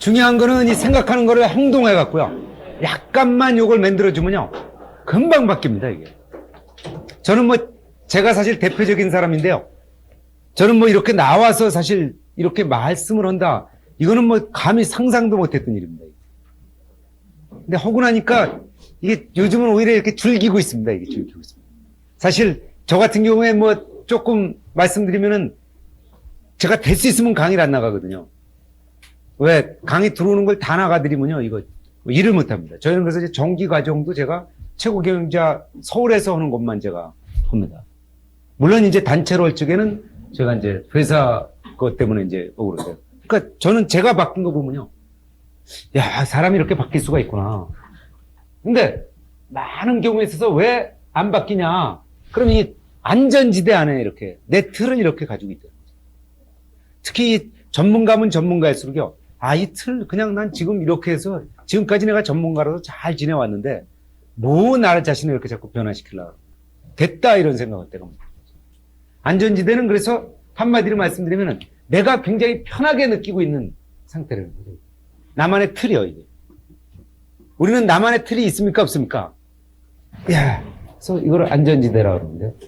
중요한 거는 이 생각하는 거를 행동해 갖고요. 약간만 요걸 만들어주면요. 금방 바뀝니다, 이게. 저는 뭐, 제가 사실 대표적인 사람인데요. 저는 뭐 이렇게 나와서 사실 이렇게 말씀을 한다. 이거는 뭐 감히 상상도 못했던 일입니다. 근데 하고 나니까 이게 요즘은 오히려 이렇게 즐기고 있습니다. 이게 즐기고 있습니다. 사실 저 같은 경우에 뭐 조금 말씀드리면은 제가 될 수 있으면 강의를 안 나가거든요. 왜? 강의 들어오는 걸 다 나가드리면요. 이거 일을 못 합니다. 저희는 그래서 이제 정기 과정도 제가 최고 경영자 서울에서 하는 것만 제가 합니다. 물론 이제 단체로 할 적에는 제가 이제 회사 것 때문에 이제 오고 그러세요. 그러니까 저는 제가 바뀐 거 보면요. 야, 사람이 이렇게 바뀔 수가 있구나. 근데 많은 경우에 있어서 왜 안 바뀌냐? 그럼 이 안전지대 안에 이렇게 내 틀을 이렇게 가지고 있다는 거죠. 특히 이 전문가면 전문가일수록요. 아, 이 틀 그냥 난 지금 이렇게 해서 지금까지 내가 전문가로서 잘 지내왔는데 뭐 나를 자신을 이렇게 자꾸 변화시키려고 됐다 이런 생각을 때가 많아요. 안전지대는 그래서 한마디로 말씀드리면 내가 굉장히 편하게 느끼고 있는 상태라는 거죠. 나만의 틀이요, 이게. 우리는 나만의 틀이 있습니까, 없습니까? 야, 그래서 이걸 안전지대라고 그러는데.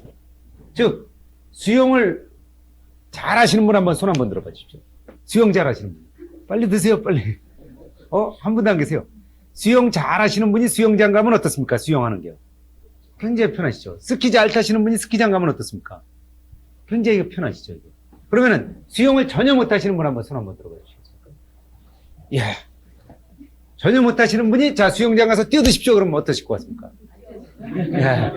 즉, 수영을 잘 하시는 분 한번 손 한번 들어봐 주십시오. 수영 잘 하시는 분. 빨리 드세요, 빨리. 한 분도 안 계세요. 수영 잘 하시는 분이 수영장 가면 어떻습니까? 수영하는 게요. 굉장히 편하시죠. 스키 잘 타시는 분이 스키장 가면 어떻습니까? 굉장히 편하시죠. 이게. 그러면은 수영을 전혀 못 하시는 분 한번 손 한번 들어봐 주시겠습니까? 예. 전혀 못 하시는 분이 자 수영장 가서 뛰어드십시오. 그러면 어떠실 것 같습니까? 예.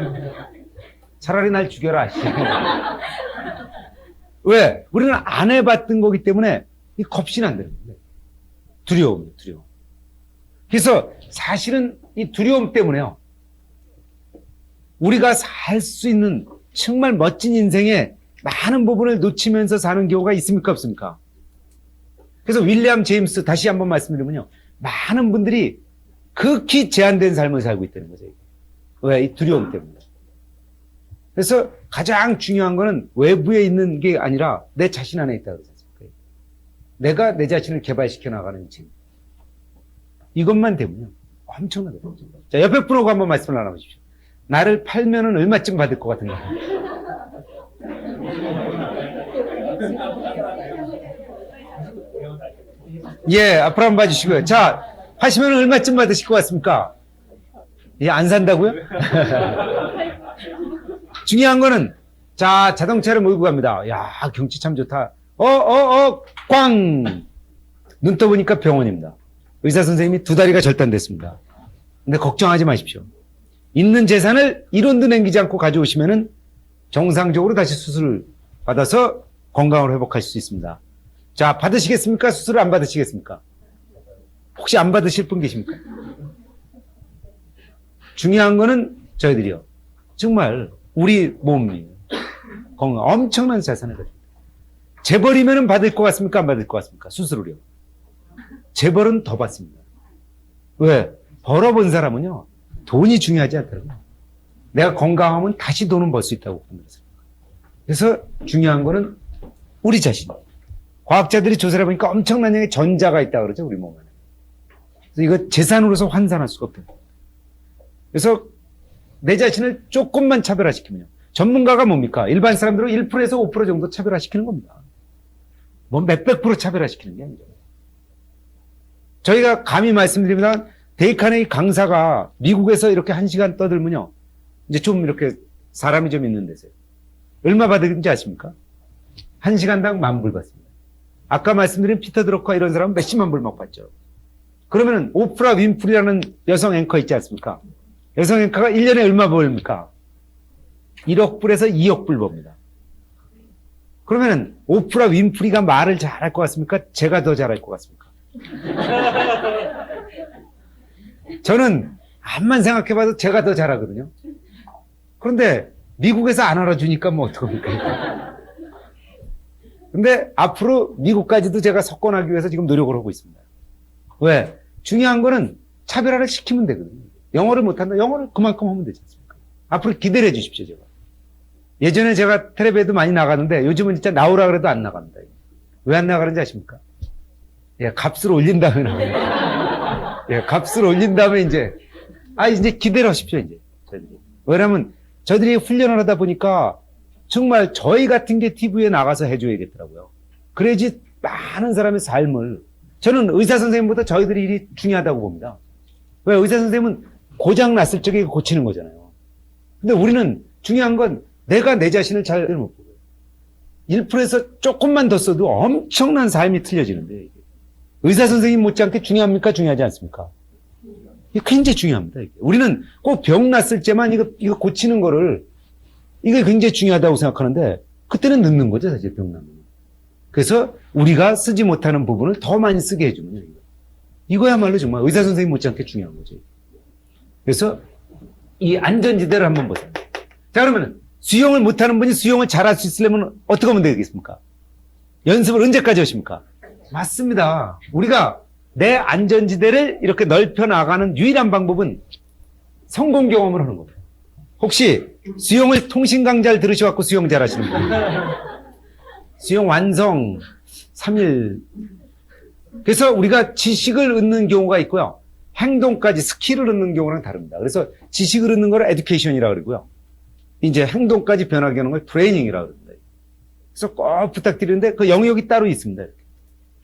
차라리 날 죽여라. 왜? 우리는 안 해봤던 거기 때문에 이 겁이 안 되는 거예요. 두려움. 그래서 사실은 이 두려움 때문에요. 우리가 살 수 있는 정말 멋진 인생의 많은 부분을 놓치면서 사는 경우가 있습니까? 없습니까? 그래서 윌리엄 제임스 다시 한번 말씀드리면요. 많은 분들이 극히 제한된 삶을 살고 있다는 거죠. 왜? 이 두려움 때문에. 그래서 가장 중요한 거는 외부에 있는 게 아니라 내 자신 안에 있다고 그러지 않습니까? 내가 내 자신을 개발시켜 나가는 진. 이것만 되면요. 엄청나게 됩니다. 자, 옆에 분하고 한번 말씀을 나눠보십시오. 나를 팔면은 얼마쯤 받을 것 같은가? 예, 앞으로 한번 봐주시고요. 자, 하시면 얼마쯤 받으실 것 같습니까? 예, 안 산다고요? 중요한 거는, 자, 자동차를 몰고 갑니다. 야, 경치 참 좋다. 꽝! 눈 떠보니까 병원입니다. 의사 선생님이 두 다리가 절단됐습니다. 근데 걱정하지 마십시오. 있는 재산을 1원도 남기지 않고 가져오시면은 정상적으로 다시 수술을 받아서 건강을 회복할 수 있습니다. 자, 받으시겠습니까? 수술을 안 받으시겠습니까? 혹시 안 받으실 분 계십니까? 중요한 거는 저희들이요. 정말 우리 몸이 건강 엄청난 자산을 가지고 재벌이면 받을 것 같습니까? 안 받을 것 같습니까? 수술을요. 재벌은 더 받습니다. 왜? 벌어본 사람은요. 돈이 중요하지 않더라고요. 내가 건강하면 다시 돈은 벌 수 있다고 판단했어요. 그래서 중요한 거는 우리 자신. 과학자들이 조사를 해보니까 엄청난 양의 전자가 있다고 그러죠, 우리 몸 안에. 그래서 이거 재산으로서 환산할 수가 없다. 그래서 내 자신을 조금만 차별화시키면요. 전문가가 뭡니까? 일반 사람들은 1%에서 5% 정도 차별화시키는 겁니다. 뭐 몇백 프로 차별화시키는 게 아니죠. 저희가 감히 말씀드리면 데일 카네기 강사가 미국에서 이렇게 1시간 떠들면요. 이제 좀 이렇게 사람이 좀 있는 데서요. 얼마 받는지 아십니까? 1시간당 $10,000 받습니다. 아까 말씀드린 피터 드러커 이런 사람은 몇십만 불 막 받죠. 그러면은 오프라 윈프리라는 여성 앵커 있지 않습니까? 여성 앵커가 1년에 얼마 벌입니까? 1억 불에서 2억 불 법니다. 그러면은 오프라 윈프리가 말을 잘할 것 같습니까? 제가 더 잘할 것 같습니까? 저는 암만 생각해봐도 제가 더 잘하거든요. 그런데 미국에서 안 알아주니까 뭐 어떡합니까? 근데 앞으로 미국까지도 제가 석권하기 위해서 지금 노력을 하고 있습니다. 왜? 중요한 거는 차별화를 시키면 되거든요. 영어를 못한다. 영어를 그만큼 하면 되지 않습니까? 앞으로 기다려 주십시오, 제가. 예전에 제가 텔레비에도 많이 나가는데 요즘은 진짜 나오라 그래도 안 나갑니다. 왜 안 나가는지 아십니까? 예, 값을 올린 다음에 나와요. 예, 값을 올린 다음에 이제 기대를 하십시오, 이제. 저희들이. 왜냐면 저희들이 훈련을 하다 보니까 정말 저희 같은 게 TV에 나가서 해줘야겠더라고요. 그래야지 많은 사람의 삶을, 저는 의사 선생님보다 저희들이 일이 중요하다고 봅니다. 왜? 의사 선생님은 고장 났을 적에 고치는 거잖아요. 근데 우리는 중요한 건 내가 내 자신을 잘 못 보고요. 1%에서 조금만 더 써도 엄청난 삶이 틀려지는데, 이게. 의사 선생님 못지않게 중요합니까? 중요하지 않습니까? 이게 굉장히 중요합니다. 이게. 우리는 꼭 병 났을 때만 이거 고치는 거를, 이게 굉장히 중요하다고 생각하는데, 그때는 늦는 거죠, 사실 병 나면. 그래서 우리가 쓰지 못하는 부분을 더 많이 쓰게 해주면, 이거야말로 정말 의사 선생님 못지않게 중요한 거죠. 그래서 이 안전지대를 한번 보세요. 자, 그러면 수영을 못하는 분이 수영을 잘할 수 있으려면 어떻게 하면 되겠습니까? 연습을 언제까지 하십니까? 맞습니다. 우리가 내 안전지대를 이렇게 넓혀 나가는 유일한 방법은 성공 경험을 하는 겁니다. 혹시 수영을 통신 강좌를 들으셔갖고 수영 잘하시는 분? 수영 완성 3일. 그래서 우리가 지식을 얻는 경우가 있고요. 행동까지 스킬을 얻는 경우랑 다릅니다. 그래서 지식을 얻는 걸 에듀케이션이라고 그러고요. 이제 행동까지 변하게 하는 걸 트레이닝이라고 그럽니다. 그래서 꼭 부탁드리는데 그 영역이 따로 있습니다.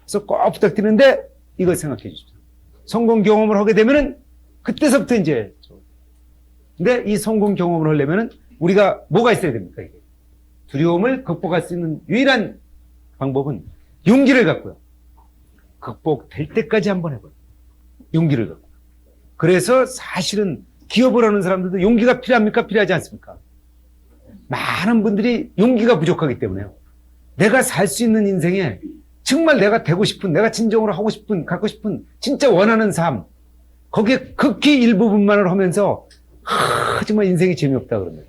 그래서 꼭 부탁드리는데 이걸 생각해 주십시오. 성공 경험을 하게 되면은 그때서부터 이제 근데 이 성공 경험을 하려면은 우리가 뭐가 있어야 됩니까? 이게 두려움을 극복할 수 있는 유일한 방법은 용기를 갖고요. 극복될 때까지 한번 해봐요. 용기를 갖고. 그래서 사실은 기업을 하는 사람들도 용기가 필요합니까? 필요하지 않습니까? 많은 분들이 용기가 부족하기 때문에요. 내가 살 수 있는 인생에 정말 내가 되고 싶은, 내가 진정으로 하고 싶은, 갖고 싶은, 진짜 원하는 삶, 거기에 극히 일부분만을 하면서 정말 인생이 재미없다 그러면.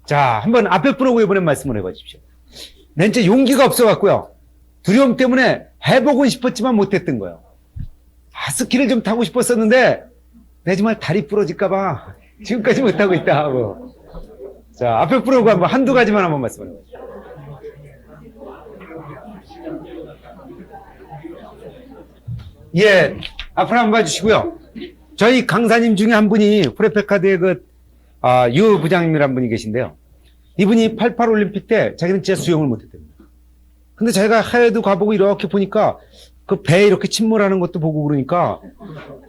자, 한번 앞에 분하고 이번엔 말씀을 해봐 주십시오. 난 진짜 용기가 없어갖고요. 두려움 때문에 해보고 싶었지만 못했던 거예요. 스키를 좀 타고 싶었었는데 내 정말 다리 부러질까봐 지금까지 못하고 있다 하고. 자, 앞에 분하고 한번 한두 가지만 한번 말씀을 해봐 주십시오. 예, 앞으로 한번 봐주시고요. 저희 강사님 중에 한 분이 프레페카드의 유 부장님이라는 분이 계신데요. 이분이 88 올림픽 때 자기는 진짜 수영을 못했답니다. 근데 자기가 하회도 가보고 이렇게 보니까 그 배에 이렇게 침몰하는 것도 보고 그러니까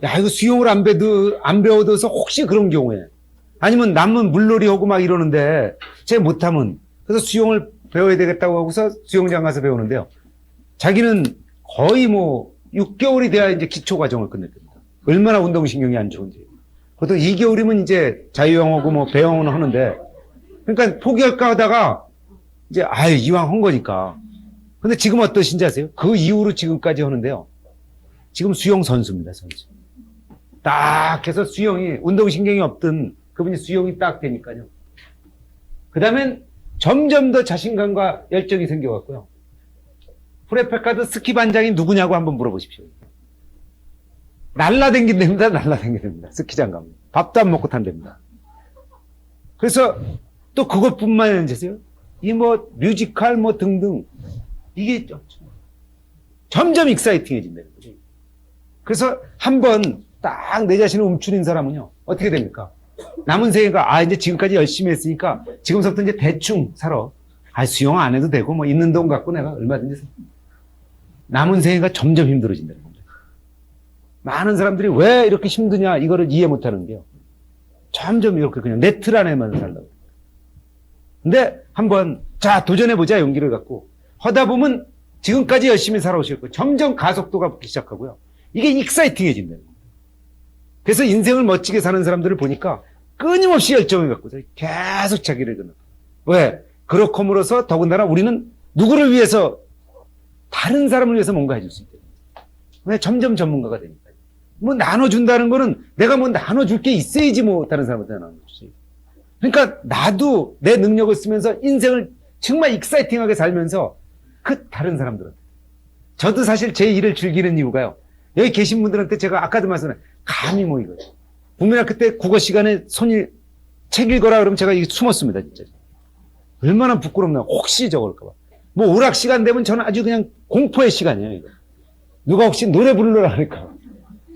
야, 이거 수영을 안 배워둬서 혹시 그런 경우에 아니면 남은 물놀이 하고 막 이러는데 제가 못하면 그래서 수영을 배워야 되겠다고 하고서 수영장 가서 배우는데요. 자기는 거의 6개월이 돼야 이제 기초 과정을 끝냈답니다. 얼마나 운동신경이 안 좋은지. 보통 2개월이면 이제 자유형하고 배영은 하는데, 그러니까 포기할까 하다가, 이제, 이왕 한 거니까. 근데 지금 어떠신지 아세요? 그 이후로 지금까지 하는데요. 지금 수영 선수입니다, 선수. 딱 해서 수영이, 운동신경이 없던 그분이 수영이 딱 되니까요. 그 다음엔 점점 더 자신감과 열정이 생겨갔고요. 프레페카드 스키 반장이 누구냐고 한번 물어보십시오. 날라댕긴답니다. 날라댕긴답니다. 스키장 가면. 밥도 안 먹고 탄답니다. 그래서 또 그것뿐만 아니라 이 뮤지컬 등등 이게 점점 익사이팅해진다는 거죠. 그래서 한번 딱 내 자신을 움츠린 사람은요. 어떻게 됩니까? 남은 생애가 이제 지금까지 열심히 했으니까 지금부터 이제 대충 살아. 수영 안 해도 되고 있는 돈 갖고 내가 얼마든지 남은 생애가 점점 힘들어진다는 겁니다. 많은 사람들이 왜 이렇게 힘드냐 이거를 이해 못하는 게요. 점점 이렇게 그냥 내 틀 안에만 살라고. 근데 한번 도전해보자 용기를 갖고 하다 보면 지금까지 열심히 살아오실 거예요. 점점 가속도가 붙기 시작하고요. 이게 익사이팅해진다는 겁니다. 그래서 인생을 멋지게 사는 사람들을 보니까 끊임없이 열정을 갖고 계속 자기를 끊어. 왜? 그렇고므로써 더군다나 우리는 누구를 위해서 다른 사람을 위해서 뭔가 해줄 수 있대요. 왜? 점점 전문가가 되니까. 나눠준다는 거는 내가 나눠줄 게 있어야지 다른 사람한테 나눠주지. 그러니까 나도 내 능력을 쓰면서 인생을 정말 익사이팅하게 살면서 다른 사람들한테. 저도 사실 제 일을 즐기는 이유가요. 여기 계신 분들한테 제가 아까도 말씀드린 감히 이거. 국민학교 때 국어 시간에 책 읽어라 그러면 제가 이게 숨었습니다, 진짜. 얼마나 부끄럽나. 혹시 저걸까봐. 뭐 오락 시간 되면 저는 아주 그냥 공포의 시간이에요. 이거. 누가 혹시 노래 부르려고 하니까.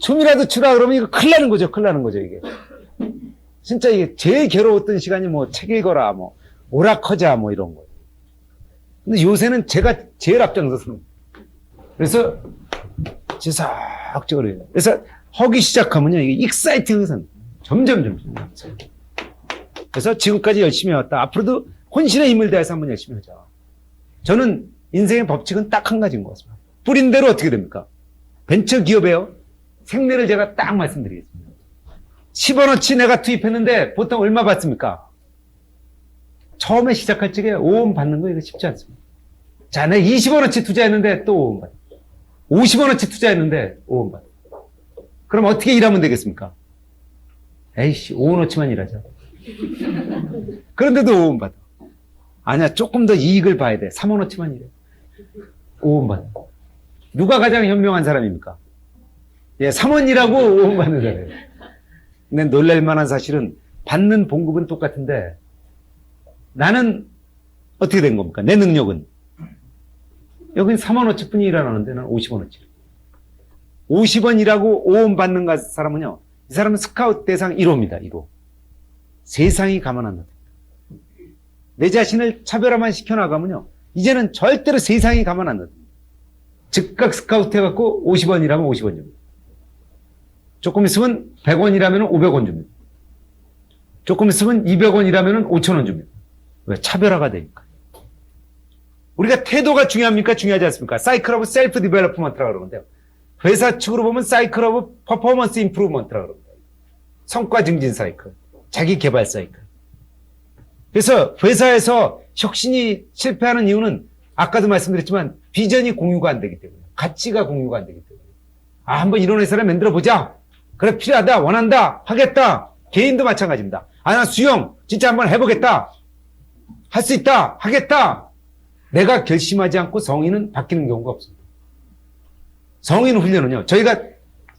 춤이라도 추라 그러면 이거 큰일 나는 거죠. 큰일 나는 거죠, 이게. 진짜 이게 제일 괴로웠던 시간이 뭐 책 읽어라, 뭐 오락하자, 뭐 이런 거. 근데 요새는 제가 제일 앞장서서. 그래서 지속적으로 해요. 그래서 하기 시작하면요, 이게 익사이팅해서 점점. 그래서 지금까지 열심히 해왔다. 앞으로도 혼신의 힘을 다해서 한번 열심히 하자. 저는 인생의 법칙은 딱 한 가지인 것 같습니다. 뿌린 대로 어떻게 됩니까? 벤처 기업에요. 생례를 제가 딱 말씀드리겠습니다. 10원어치 내가 투입했는데 보통 얼마 받습니까? 처음에 시작할 적에 5원 받는 거 이거 쉽지 않습니다. 자, 내가 20원어치 투자했는데 또 5원 받아. 50원어치 투자했는데 5원 받아. 그럼 어떻게 일하면 되겠습니까? 에이씨, 5원어치만 일하자. 그런데도 5원 받아. 아니야, 조금 더 이익을 봐야 돼. 3원어치만 일해. 5원 받아. 누가 가장 현명한 사람입니까? 예, 3원 일하고 5원 받는 사람이에요. 근데 놀랄만한 사실은 받는 봉급은 똑같은데 나는 어떻게 된 겁니까? 내 능력은. 여긴 3원어치 뿐이 일하는데 나는 50원어치. 50원 일하고 5원 받는 사람은요. 이 사람은 스카우트 대상 1호입니다. 1호. 세상이 가만 안 놔둬. 내 자신을 차별화만 시켜나가면요. 이제는 절대로 세상이 가만 안 놔둬. 즉각 스카우트 해갖고 50원이라면 50원 줍니다. 조금 있으면 100원이라면 500원 줍니다. 조금 있으면 200원이라면 5,000원 줍니다. 왜? 차별화가 되니까. 우리가 태도가 중요합니까? 중요하지 않습니까? 사이클 오브 셀프 디벨롭먼트라고 그러는데요. 회사 측으로 보면 사이클 오브 퍼포먼스 임프루먼트라고 그럽니다. 성과 증진 사이클, 자기 개발 사이클. 그래서 회사에서 혁신이 실패하는 이유는 아까도 말씀드렸지만 비전이 공유가 안 되기 때문에, 가치가 공유가 안 되기 때문에. 아, 한번 이런 회사를 만들어 보자. 그래, 필요하다, 원한다, 하겠다. 개인도 마찬가지입니다. 아, 나 수영 진짜 한번 해보겠다. 할 수 있다, 하겠다. 내가 결심하지 않고 성인은 바뀌는 경우가 없습니다. 성인 훈련은요, 저희가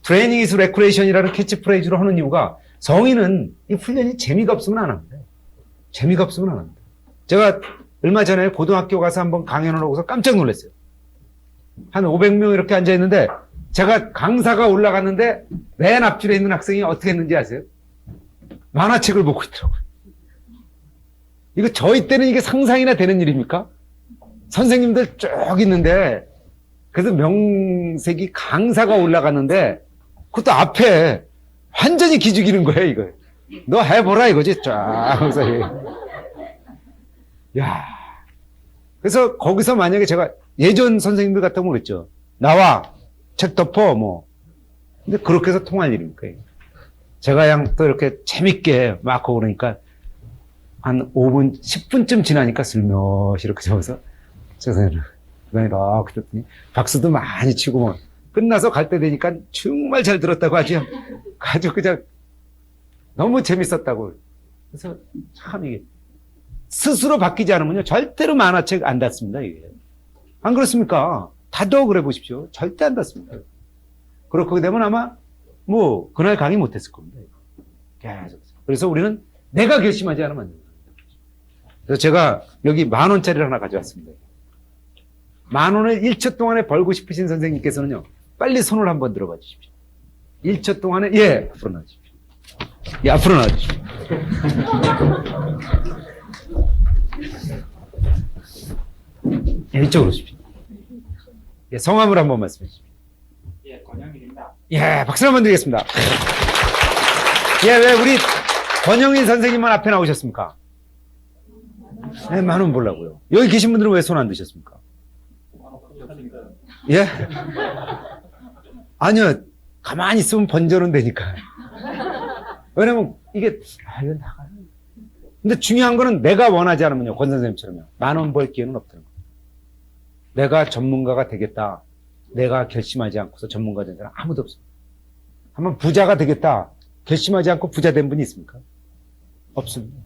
트레이닝 이즈 레크레이션이라는 캐치프레이즈로 하는 이유가 성인은 이 훈련이 재미가 없으면 안 합니다. 재미가 없으면 안 합니다. 제가 얼마 전에 고등학교 가서 한번 강연을 하고서 깜짝 놀랐어요. 한 500명 이렇게 앉아있는데 제가 강사가 올라갔는데 맨 앞줄에 있는 학생이 어떻게 했는지 아세요? 만화책을 보고 있더라고요. 이거 저희 때는 이게 상상이나 되는 일입니까? 선생님들 쭉 있는데 그래서 명색이 강사가 올라갔는데 그것도 앞에 완전히 기죽이는 거예요, 이거. 너 해보라 이거지, 쫙. 그래서 야. 그래서 거기서 만약에 제가 예전 선생님들 같다면 그랬죠. 나와, 책 덮어, 뭐. 근데 그렇게 해서 통할 일입니까? 제가 그냥 또 이렇게 재밌게 막 하고 그러니까 한 5분, 10분쯤 지나니까 슬며시 이렇게 잡아서 선생님, 이렇게 듣더니 박수도 많이 치고 뭐. 끝나서 갈 때 되니까 정말 잘 들었다고 하죠. 아주 그냥 너무 재밌었다고. 그래서 참 이게 스스로 바뀌지 않으면요 절대로 만화책 안 닫습니다. 이게 안 그렇습니까? 다도 그래 보십시오. 절대 안 닫습니다. 그렇게 되면 아마 뭐 그날 강의 못했을 겁니다. 계속. 그래서 우리는 내가 결심하지 않으면 안 됩니다. 그래서 제가 여기 10,000원짜리를 하나 가져왔습니다. 10,000원을 1초 동안에 벌고 싶으신 선생님께서는요 빨리 손을 한번 들어봐 주십시오. 1초 동안에, 예, 앞으로 나와주십시오. 예, 앞으로 나와주십시오. 예, 이쪽으로 오십시오. 예, 성함을 한번 말씀해 주십시오. 예, 권영일입니다. 예, 박수 한번 드리겠습니다. 예, 왜 우리 권영일 선생님만 앞에 나오셨습니까? 예, 10,000원 보려고요. 여기 계신 분들은 왜 손 안 드셨습니까? 예? 아니요. 가만히 있으면 번전은 되니까. 왜냐면 이게 이건 나가요. 근데 중요한 거는 내가 원하지 않으면요. 권 선생님처럼요. 10,000원 벌 기회는 없다는 거예요. 내가 전문가가 되겠다. 내가 결심하지 않고서 전문가 된 사람 아무도 없습니다. 한번 부자가 되겠다. 결심하지 않고 부자 된 분이 있습니까? 없습니다.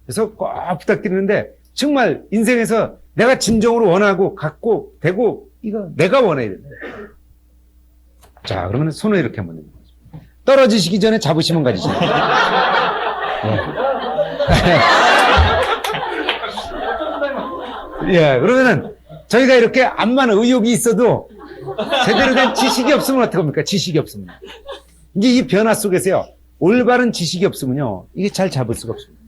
그래서 꼭 부탁드리는데 정말 인생에서 내가 진정으로 원하고 갖고 되고 이거 내가 원해야 된다. 자, 그러면 손을 이렇게 한번 내밀어 보세요. 떨어지시기 전에 잡으시면 가지죠. 네. 예, 그러면은 저희가 이렇게 암만 의욕이 있어도 제대로 된 지식이 없으면 어떡합니까? 지식이 없으면. 이제 이 변화 속에서요, 올바른 지식이 없으면요, 이게 잘 잡을 수가 없습니다.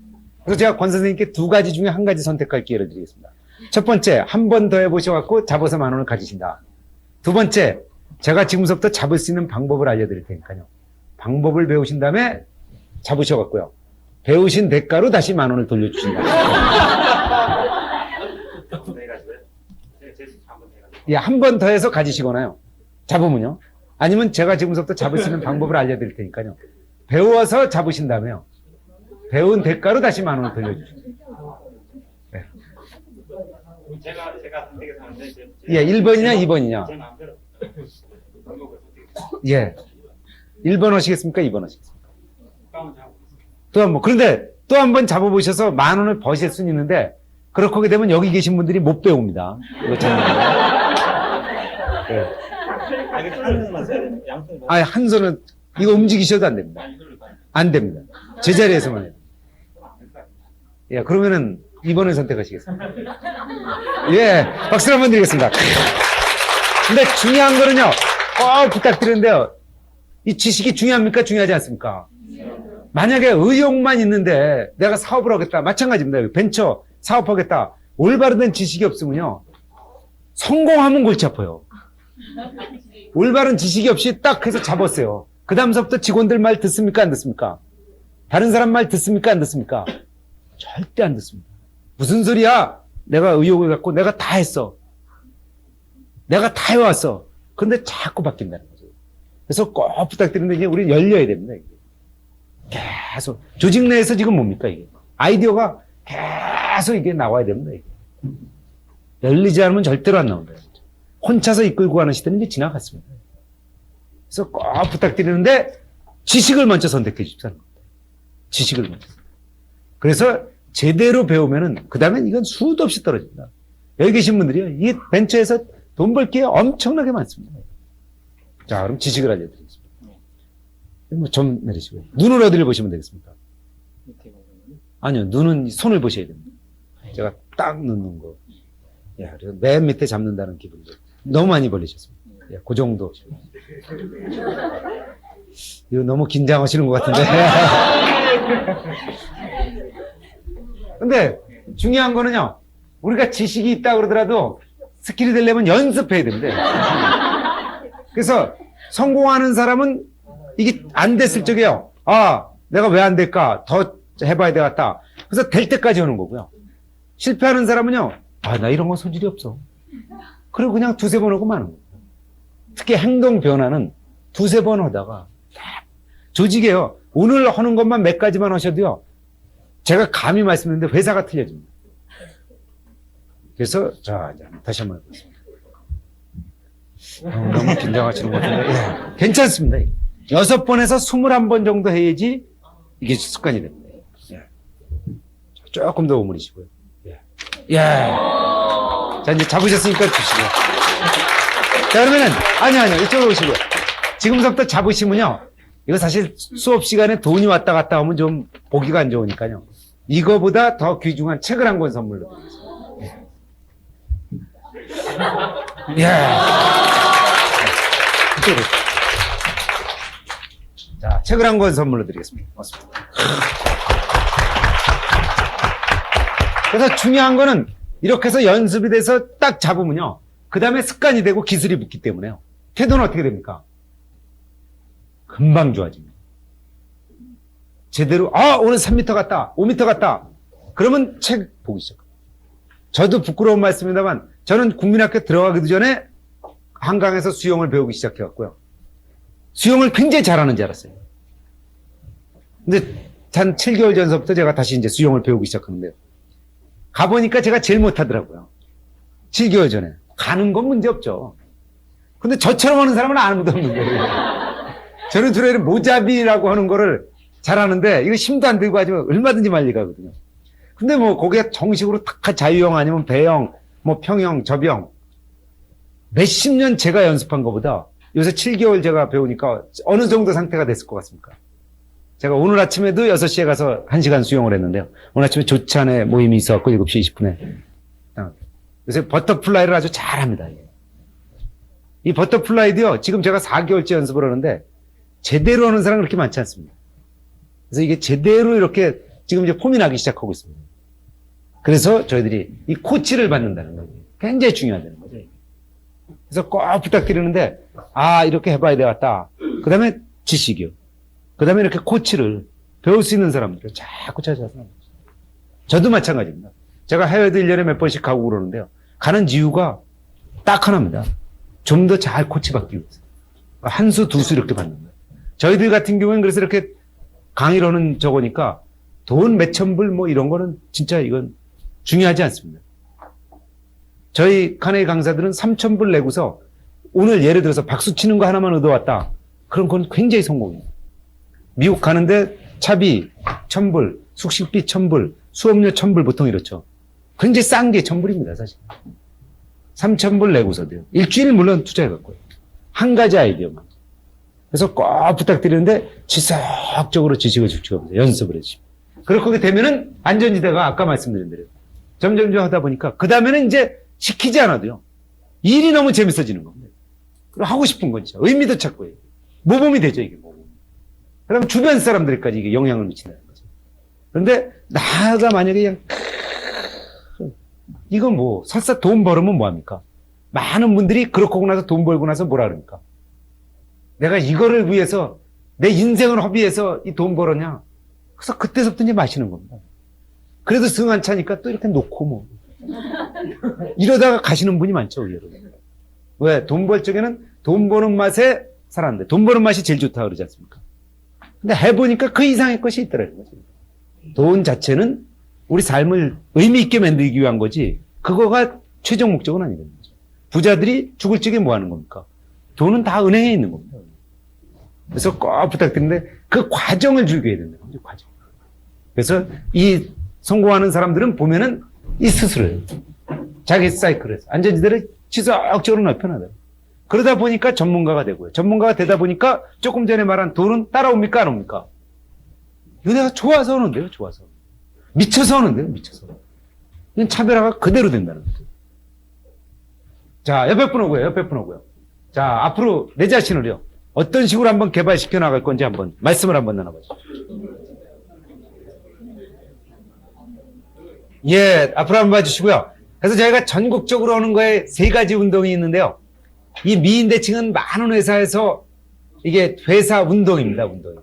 그래서 제가 권 선생님께 두 가지 중에 한 가지 선택할 기회를 드리겠습니다. 첫 번째, 한 번 더 해보셔갖고 잡아서 10,000원을 가지신다. 두 번째, 제가 지금부터 잡을 수 있는 방법을 알려드릴 테니까요. 방법을 배우신 다음에 잡으셔갖고요. 배우신 대가로 다시 10,000원을 돌려주신다. 예, 한 번 더 해서 가지시거나요. 잡으면요. 아니면 제가 지금부터 잡을 수 있는 방법을 알려드릴 테니까요. 배워서 잡으신 다음에요. 배운 대가로 다시 10,000원을 돌려주십니다. 네. 제가 선택해서 하는데 예, 1번이냐 2번이냐. 제 마음대로 예. 1번 하시겠습니까? 2번 하시겠습니까? 가운 잡고 또 한 번. 그런데 또 한 번 잡아보셔서 10,000원을 버실 수는 있는데, 그렇게 되면 여기 계신 분들이 못 배웁니다. 이거 참. 예. 아니, 한 손은, 이거 움직이셔도 안 됩니다. 안 됩니다. 제자리에서만 해요. 예, 그러면은 2번을 선택하시겠습니다. 예, 박수를 한번 드리겠습니다. 근데 중요한 거는요, 꼭 부탁드리는데요. 이 지식이 중요합니까? 중요하지 않습니까? 만약에 의욕만 있는데 내가 사업을 하겠다. 마찬가지입니다. 벤처 사업하겠다. 올바른 된 지식이 없으면요. 성공하면 골치 아파요. 올바른 지식이 없이 딱 해서 잡았어요. 그 다음서부터 직원들 말 듣습니까? 안 듣습니까? 다른 사람 말 듣습니까? 안 듣습니까? 절대 안 듣습니다. 무슨 소리야? 내가 의욕을 갖고 내가 다 했어. 내가 다 해왔어. 그런데 자꾸 바뀐다는 거죠. 그래서 꼭 부탁드리는데 이제 우리는 열려야 됩니다. 이게. 계속. 조직 내에서 지금 뭡니까, 이게? 아이디어가 계속 이게 나와야 됩니다, 이게. 열리지 않으면 절대로 안 나온다. 혼자서 이끌고 가는 시대는 이제 지나갔습니다. 그래서 꼭 부탁드리는데 지식을 먼저 선택해 주십시오. 지식을 먼저. 그래서 제대로 배우면은 그 다음에 이건 수도 없이 떨어집니다. 여기 계신 분들이요. 이 벤처에서 돈 벌 기회 엄청나게 많습니다. 자, 그럼 지식을 알려드리겠습니다. 좀 내리시고요. 눈을 어디를 보시면 되겠습니까? 아니요, 눈은 손을 보셔야 됩니다. 제가 딱 넣는 거. 예, 그래서 맨 밑에 잡는다는 기분으로. 너무 많이 벌리셨습니다. 예, 그 정도. 이거 너무 긴장하시는 것 같은데. 근데 중요한 거는요, 우리가 지식이 있다 그러더라도 스킬이 되려면 연습해야 됩니다. 그래서 성공하는 사람은 이게 안 됐을 적에요. 아, 내가 왜 안 될까? 더 해봐야 되겠다. 그래서 될 때까지 하는 거고요. 실패하는 사람은요, 아, 나 이런 거 소질이 없어. 그리고 그냥 두세 번 하고 마는 거예요. 특히 행동 변화는 두세 번 하다가 조직이에요. 오늘 하는 것만 몇 가지만 하셔도요. 제가 감히 말씀드리는데 회사가 틀려집니다. 그래서 자, 이제 다시 한번 해보겠습니다. 너무 긴장하시는 것 같은데 예, 괜찮습니다. 6번에서 21번 정도 해야지 이게 습관이 됩니다. 예. 조금 더 오므리시고요. 예. 예. 자, 이제 잡으셨으니까 주시고요. 자, 그러면은 아니요. 이쪽으로 오시고요. 지금부터 잡으시면요. 이거 사실 수업 시간에 돈이 왔다 갔다 하면 좀 보기가 안 좋으니까요. 이거보다 더 귀중한 책을 한 권 선물로 드리겠습니다. 예. 이쪽으로. 자, 책을 한 권 선물로 드리겠습니다. 고맙습니다. 그래서 중요한 거는 이렇게 해서 연습이 돼서 딱 잡으면요. 그 다음에 습관이 되고 기술이 붙기 때문에요. 태도는 어떻게 됩니까? 금방 좋아집니다. 제대로, 오늘 3m 갔다, 5m 갔다. 그러면 책 보기 시작합니다. 저도 부끄러운 말씀입니다만, 저는 국민학교 들어가기도 전에 한강에서 수영을 배우기 시작해왔고요. 수영을 굉장히 잘하는 줄 알았어요. 근데 한 7개월 전서부터 제가 다시 이제 수영을 배우기 시작하는데요. 가보니까 제가 제일 못하더라고요. 7개월 전에. 가는 건 문제 없죠. 근데 저처럼 하는 사람은 아무도 없는 거예요. 저는 주로 이런 모자비라고 하는 거를 잘하는데, 이거 힘도 안 들고 하지만 얼마든지 말리 가거든요. 근데 뭐, 거기에 정식으로 탁 자유형 아니면 배영, 뭐 평영, 접영. 몇십 년 제가 연습한 것보다 요새 7개월 제가 배우니까 어느 정도 상태가 됐을 것 같습니까? 제가 오늘 아침에도 6시에 가서 1시간 수영을 했는데요. 오늘 아침에 조찬에 모임이 있어갖고 7시 20분에. 요새 버터플라이를 아주 잘합니다. 이 버터플라이도요, 지금 제가 4개월째 연습을 하는데, 제대로 하는 사람은 그렇게 많지 않습니다. 그래서 이게 제대로 이렇게 지금 이제 폼이 나기 시작하고 있습니다. 그래서 저희들이 이 코치를 받는다는 거죠. 굉장히 중요하다는 거죠. 그래서 꼭 부탁드리는데, 이렇게 해봐야 되겠다. 그 다음에 지식이요. 그 다음에 이렇게 코치를 배울 수 있는 사람들을 자꾸 찾아서. 저도 마찬가지입니다. 제가 해외도 1년에 몇 번씩 가고 그러는데요. 가는 이유가 딱 하나입니다. 좀 더 잘 코치받기 위해서. 한 수, 두 수 이렇게 받는 거예요. 저희들 같은 경우에는 그래서 이렇게 강의를 하는 저거니까 돈 몇천 불 뭐 이런 거는 진짜 이건 중요하지 않습니다. 저희 카네기 강사들은 3천 불 내고서 오늘 예를 들어서 박수 치는 거 하나만 얻어왔다. 그럼 그건 굉장히 성공이에요. 미국 가는데 차비 1,000불, 숙식비 1,000불, 수업료 1,000불 보통 이렇죠. 굉장히 싼 게 1,000불입니다, 사실. 3,000불 내고서도요. 일주일 물론 투자해갖고요. 한 가지 아이디어만. 그래서 꼭 부탁드리는데 지속적으로 지식을 축적하면서 연습을 해주십시오. 그렇게 되면은 안전지대가 아까 말씀드린 대로 점점 하다 보니까 그 다음에는 이제 시키지 않아도요. 일이 너무 재밌어지는 겁니다. 그리고 하고 싶은 건 진짜 의미도 찾고 해요. 모범이 되죠, 이게 모범. 그다음 주변 사람들까지 이게 영향을 미친다는 거죠. 그런데 나가 만약에 그냥 이건 뭐 설사 돈 벌으면 뭐합니까? 많은 분들이 그렇고 나서 돈 벌고 나서 뭐라 그럽니까? 내가 이거를 위해서 내 인생을 허비해서 이 돈 벌었냐? 그래서 그때서부터 이제 마시는 겁니다. 그래도 승한 차니까 또 이렇게 놓고 뭐 이러다가 가시는 분이 많죠, 의외로. 왜? 돈 벌 적에는 돈 버는 맛에 살았는데 돈 버는 맛이 제일 좋다 그러지 않습니까? 근데 해보니까 그 이상의 것이 있더라는 거죠. 돈 자체는 우리 삶을 의미 있게 만들기 위한 거지 그거가 최종 목적은 아니거든요. 부자들이 죽을 적에 뭐 하는 겁니까? 돈은 다 은행에 있는 겁니다. 그래서 꼭 부탁드리는데 그 과정을 즐겨야 된다는 거죠. 과정. 그래서 이 성공하는 사람들은 보면은 이 스스로예요. 자기 사이클에서 안전지대를 지속적으로 넓혀나가요. 그러다 보니까 전문가가 되고요. 전문가가 되다 보니까 조금 전에 말한 돈은 따라옵니까? 안 옵니까? 이거 내가 좋아서 오는데요. 좋아서. 미쳐서 오는데요. 미쳐서. 이건 차별화가 그대로 된다는 거죠. 자, 옆에 분 오고요. 옆에 분 오고요. 자, 앞으로 내 자신을요. 어떤 식으로 한번 개발시켜 나갈 건지 한번 말씀을 한번 나눠보죠. 예, 앞으로 한번 봐주시고요. 그래서 저희가 전국적으로 하는 거에 3가지 운동이 있는데요. 이 미인대칭은 많은 회사에서 이게 회사 운동입니다. 운동입니다.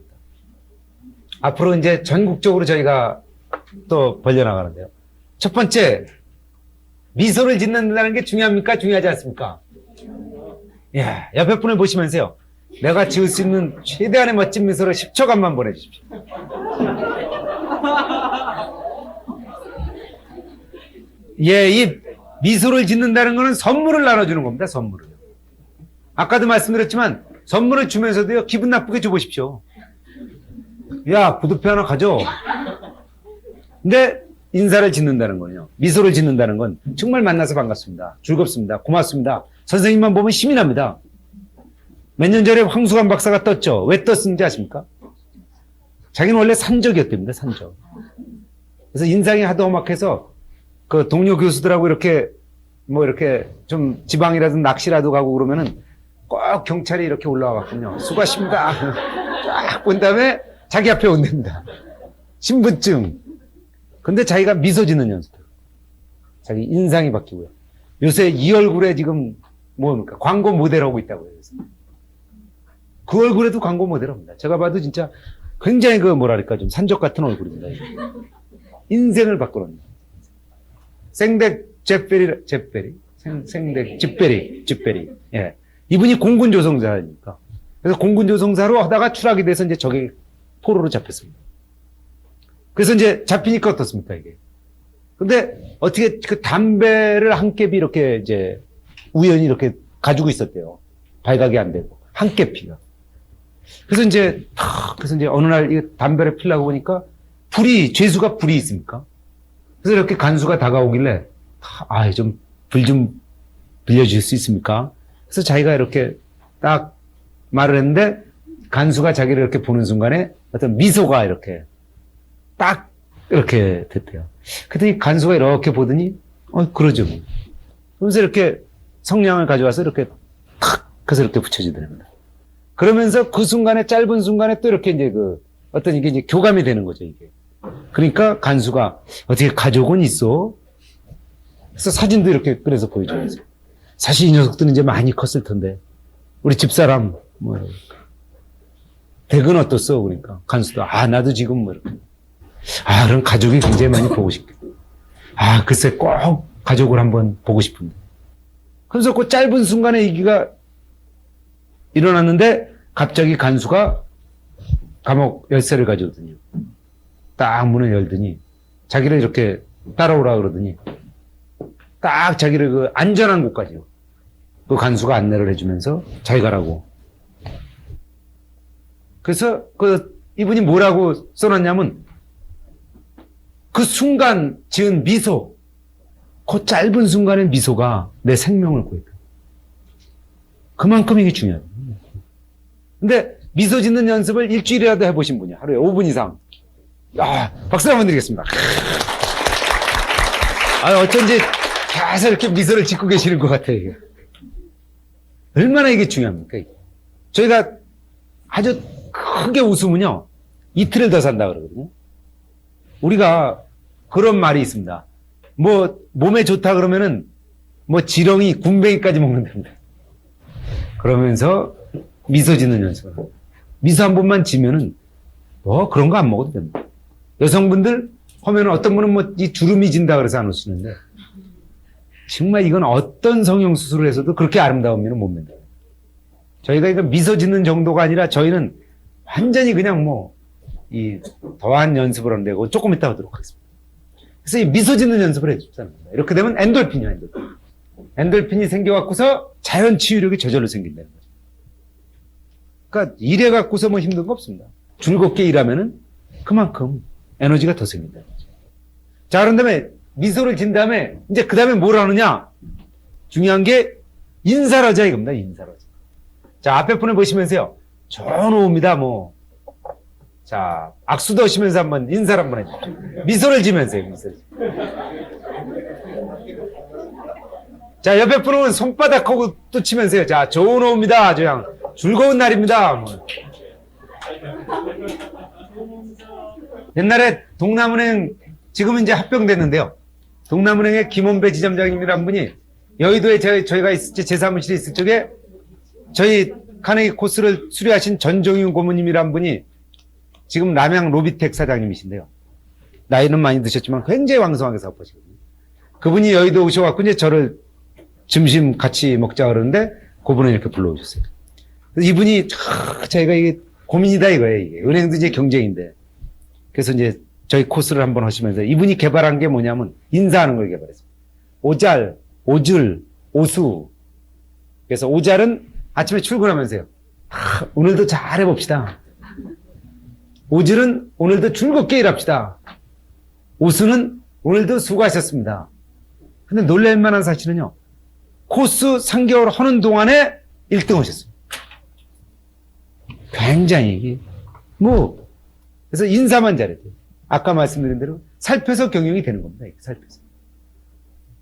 앞으로 이제 전국적으로 저희가 또 벌려나가는데요. 첫 번째, 미소를 짓는다는 게 중요합니까? 중요하지 않습니까? 야, 옆에 분을 보시면서요. 내가 지을 수 있는 최대한의 멋진 미소를 10초간만 보내주십시오. 예, 이 미소를 짓는다는 거는 선물을 나눠주는 겁니다. 선물을. 아까도 말씀드렸지만 선물을 주면서도요. 기분 나쁘게 줘보십시오. 야, 구두표 하나 가져. 근데 인사를 짓는다는 거는요. 미소를 짓는다는 건 정말 만나서 반갑습니다. 즐겁습니다. 고맙습니다. 선생님만 보면 힘이 납니다. 몇 년 전에 황수관 박사가 떴죠. 왜 떴는지 아십니까? 자기는 원래 산적이었답니다. 산적. 그래서 인상이 하도 험악해서 그 동료 교수들하고 이렇게 뭐 이렇게 좀 지방이라든 낚시라도 가고 그러면은 꼭 경찰이 이렇게 올라와갖군요. 수고하십니다. 쫙 본 다음에 자기 앞에 온답니다. 신분증. 근데 자기가 미소 짓는 연습해요. 자기 인상이 바뀌고요. 요새 이 얼굴에 지금 뭡니까? 광고 모델 하고 있다고 해요. 그 얼굴에도 광고 모델 합니다. 제가 봐도 진짜 굉장히 그 뭐랄까 좀 산적 같은 얼굴입니다. 인생을 바꾸는. 생덱 생덱 집베리. 예. 이분이 공군 조종사니까. 그래서 공군 조종사로 하다가 추락이 돼서 이제 적의 포로로 잡혔습니다. 그래서 이제 잡히니까 어떻습니까, 이게. 근데 어떻게 그 담배를 한 캡이 이렇게 이제 우연히 이렇게 가지고 있었대요. 발각이 안 되고. 한 캡이가. 그래서 이제 어느 날 이 담배를 피려고 보니까 죄수가 불이 있습니까? 그래서 이렇게 간수가 다가오길래, 좀 불 좀 빌려주실 수 있습니까? 그래서 자기가 이렇게 딱 말을 했는데, 간수가 자기를 이렇게 보는 순간에 어떤 미소가 이렇게 딱 이렇게 됐대요. 그랬더니 간수가 이렇게 보더니, 그러죠. 그러면서 이렇게 성냥을 가져와서 이렇게 탁 해서 이렇게 붙여주더랍니다. 그러면서 그 순간에, 짧은 순간에 또 이렇게 이제 어떤 이게 이제 교감이 되는 거죠, 이게. 그러니까 간수가 어떻게 가족은 있어? 그래서 사진도 이렇게 꺼내서 보여줘요. 사실 이 녀석들은 이제 많이 컸을 텐데, 우리 집사람, 뭐, 댁은 어떻소? 그러니까 간수도, 나도 지금 뭐 이렇게. 그럼 가족이 굉장히 많이 보고 싶겠다. 글쎄 꼭 가족을 한번 보고 싶은데. 그래서 그 짧은 순간에 얘기가 일어났는데 갑자기 간수가 감옥 열쇠를 가져오더니 딱 문을 열더니 자기를 이렇게 따라오라 그러더니 딱 자기를 그 안전한 곳까지요. 그 간수가 안내를 해주면서 잘 가라고. 그래서 이분이 뭐라고 써놨냐면 그 순간 지은 미소, 그 짧은 순간의 미소가 내 생명을 구했다. 그만큼 이게 중요해요. 근데 미소 짓는 연습을 일주일이라도 해보신 분이 하루에 5분 이상. 박수 한번 드리겠습니다. 어쩐지 계속 이렇게 미소를 짓고 계시는 것 같아요. 이게. 얼마나 이게 중요합니까? 이게. 저희가 아주 크게 웃으면요, 이틀을 더 산다 그러거든요. 우리가 그런 말이 있습니다. 뭐 몸에 좋다 그러면은 뭐 지렁이, 군뱅이까지 먹는답니다. 그러면서 미소 짓는 연습을. 미소 한 번만 지면은 그런 거 안 먹어도 됩니다. 여성분들 하면은 어떤 분은 뭐 이 주름이 진다 그래서 안 웃으시는데 정말 이건 어떤 성형 수술을 해서도 그렇게 아름다우면 못 만들어요. 저희가 이거 미소 짓는 정도가 아니라 저희는 완전히 그냥 뭐 이 더한 연습을 하는데 그거 조금 이따 하도록 하겠습니다. 그래서 이 미소 짓는 연습을 해주자는 겁니다. 이렇게 되면 엔돌핀이야, 엔돌핀. 엔돌핀이 생겨갖고서 자연 치유력이 저절로 생긴다는 거죠. 그러니까 일해갖고서 뭐 힘든 거 없습니다. 즐겁게 일하면은 그만큼 에너지가 더 생긴다는 거죠. 자, 그런 다음에 미소를 진 다음에 이제 그 다음에 뭘 하느냐? 중요한 게 인사라자 이겁니다. 인사라자. 자, 앞에 분을 보시면서요. 좋은 오후입니다. 뭐. 자, 악수도 하시면서 한번 인사를 한번 해주십시오. 미소를 지면서요. 미소를. 자, 옆에 분은 손바닥하고 또 치면서요. 자, 좋은 오후입니다. 아주 그냥 즐거운 날입니다. 뭐. 옛날에 동남은행, 지금은 이제 합병됐는데요. 동남은행의 김원배 지점장님이란 분이 여의도에 저희가 제 사무실이 있을 적에 저희 카네기 코스를 수료하신 전종윤 고모님이란 분이 지금 남양 로비텍 사장님이신데요. 나이는 많이 드셨지만 굉장히 왕성하게 사업하시거든요. 그분이 여의도 오셔갖고 이제 저를 점심 같이 먹자 그러는데 그분을 이렇게 불러오셨어요. 그래서 이분이 저희가 이게 고민이다 이거예요. 이게. 은행도 이제 경쟁인데. 그래서 이제 저희 코스를 한번 하시면서 이분이 개발한 게 뭐냐면 인사하는 걸 개발했습니다. 오잘, 오줄, 오수. 그래서 오잘은 아침에 출근하면서요. 오늘도 잘 해봅시다. 오줄은 오늘도 즐겁게 일합시다. 오수는 오늘도 수고하셨습니다. 근데 놀랄만한 사실은요. 코스 3개월 하는 동안에 1등 하셨어요. 굉장히 그래서 인사만 잘해도 아까 말씀드린 대로 살펴서 경영이 되는 겁니다. 살펴서.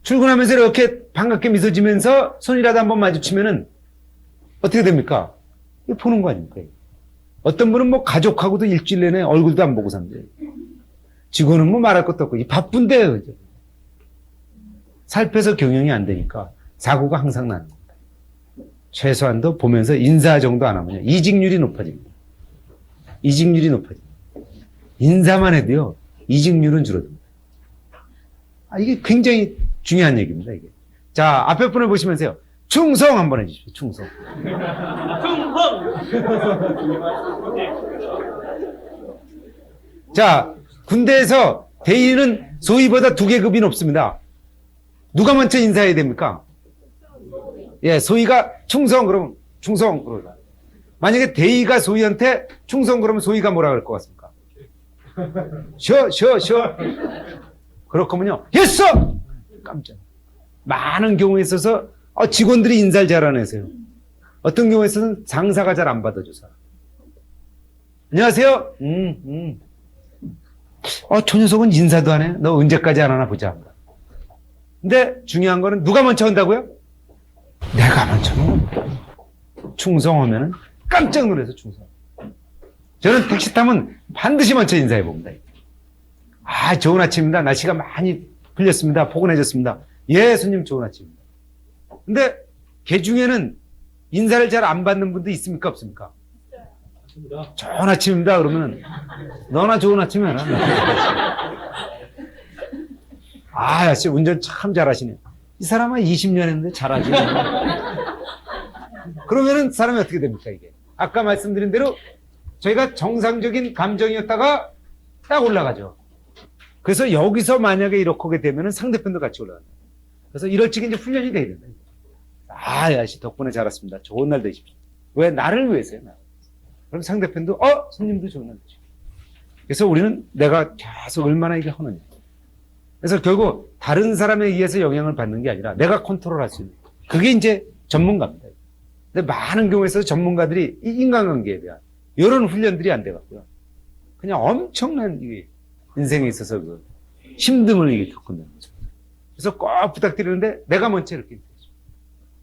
출근하면서 이렇게 반갑게 미소 지면서 손이라도 한번 마주치면은 어떻게 됩니까? 이거 보는 거 아닙니까? 어떤 분은 뭐 가족하고도 일주일 내내 얼굴도 안 보고 산대요. 직원은 뭐 말할 것도 없고 바쁜데 그죠? 살펴서 경영이 안 되니까 사고가 항상 나는 겁니다. 최소한도 보면서 인사 정도 안 하면요. 이직률이 높아집니다. 이직률이 높아집니다. 인사만 해도요. 이직률은 줄어듭니다. 이게 굉장히 중요한 얘기입니다. 이게. 자, 앞에 분을 보시면서요. 충성 한번 해주십시오. 충성. 자, 군대에서 대위는 소위보다 2계급이 높습니다. 누가 먼저 인사해야 됩니까? 예, 소위가 충성 그러면 충성 그러다. 만약에 대위가 소위한테 충성 그러면 소위가 뭐라 그럴 것 같습니까? 쉬어. 그렇거든요. 했어! 깜짝. 많은 경우에 있어서 직원들이 인사를 잘 안 해서요. 어떤 경우에 있어서는 상사가 잘 안 받아줘서. 안녕하세요. 저 녀석은 인사도 안 해. 너 언제까지 안 하나 보자. 근데 중요한 거는 누가 먼저 한다고요? 내가 먼저 하는 거예요. 충성하면은 깜짝 놀라서 충성. 저는 택시 타면 반드시 먼저 인사해 봅니다. 아, 좋은 아침입니다. 날씨가 많이 풀렸습니다. 포근해졌습니다. 예, 손님 좋은 아침입니다. 근데 개 중에는 인사를 잘 안 받는 분도 있습니까? 없습니까? 좋은 아침입니다. 그러면 너나 좋은 아침이야. 아, 씨, 운전 참 잘하시네. 이 사람은 20년 했는데 잘하지. 그러면은 사람이 어떻게 됩니까, 이게? 아까 말씀드린 대로 저희가 정상적인 감정이었다가 딱 올라가죠. 그래서 여기서 만약에 이렇게 되면은 상대편도 같이 올라간다. 그래서 이럴 적에 이제 훈련이 돼야 된다. 아, 야씨, 덕분에 잘 왔습니다. 좋은 날 되십시오. 왜? 나를 위해서요, 나. 그럼 상대편도, 손님도 좋은 날 되십시오. 그래서 우리는 내가 계속 얼마나 이게 하느냐. 그래서 결국 다른 사람에 의해서 영향을 받는 게 아니라 내가 컨트롤할 수 있는. 그게 이제 전문가입니다. 근데 많은 경우에서 전문가들이 이 인간관계에 대한 이런 훈련들이 안 돼갖고요. 그냥 엄청난 이게 인생에 있어서 그 힘듦을 이게 겪는다는 거죠. 그래서 꼭 부탁드리는데 내가 먼저 이렇게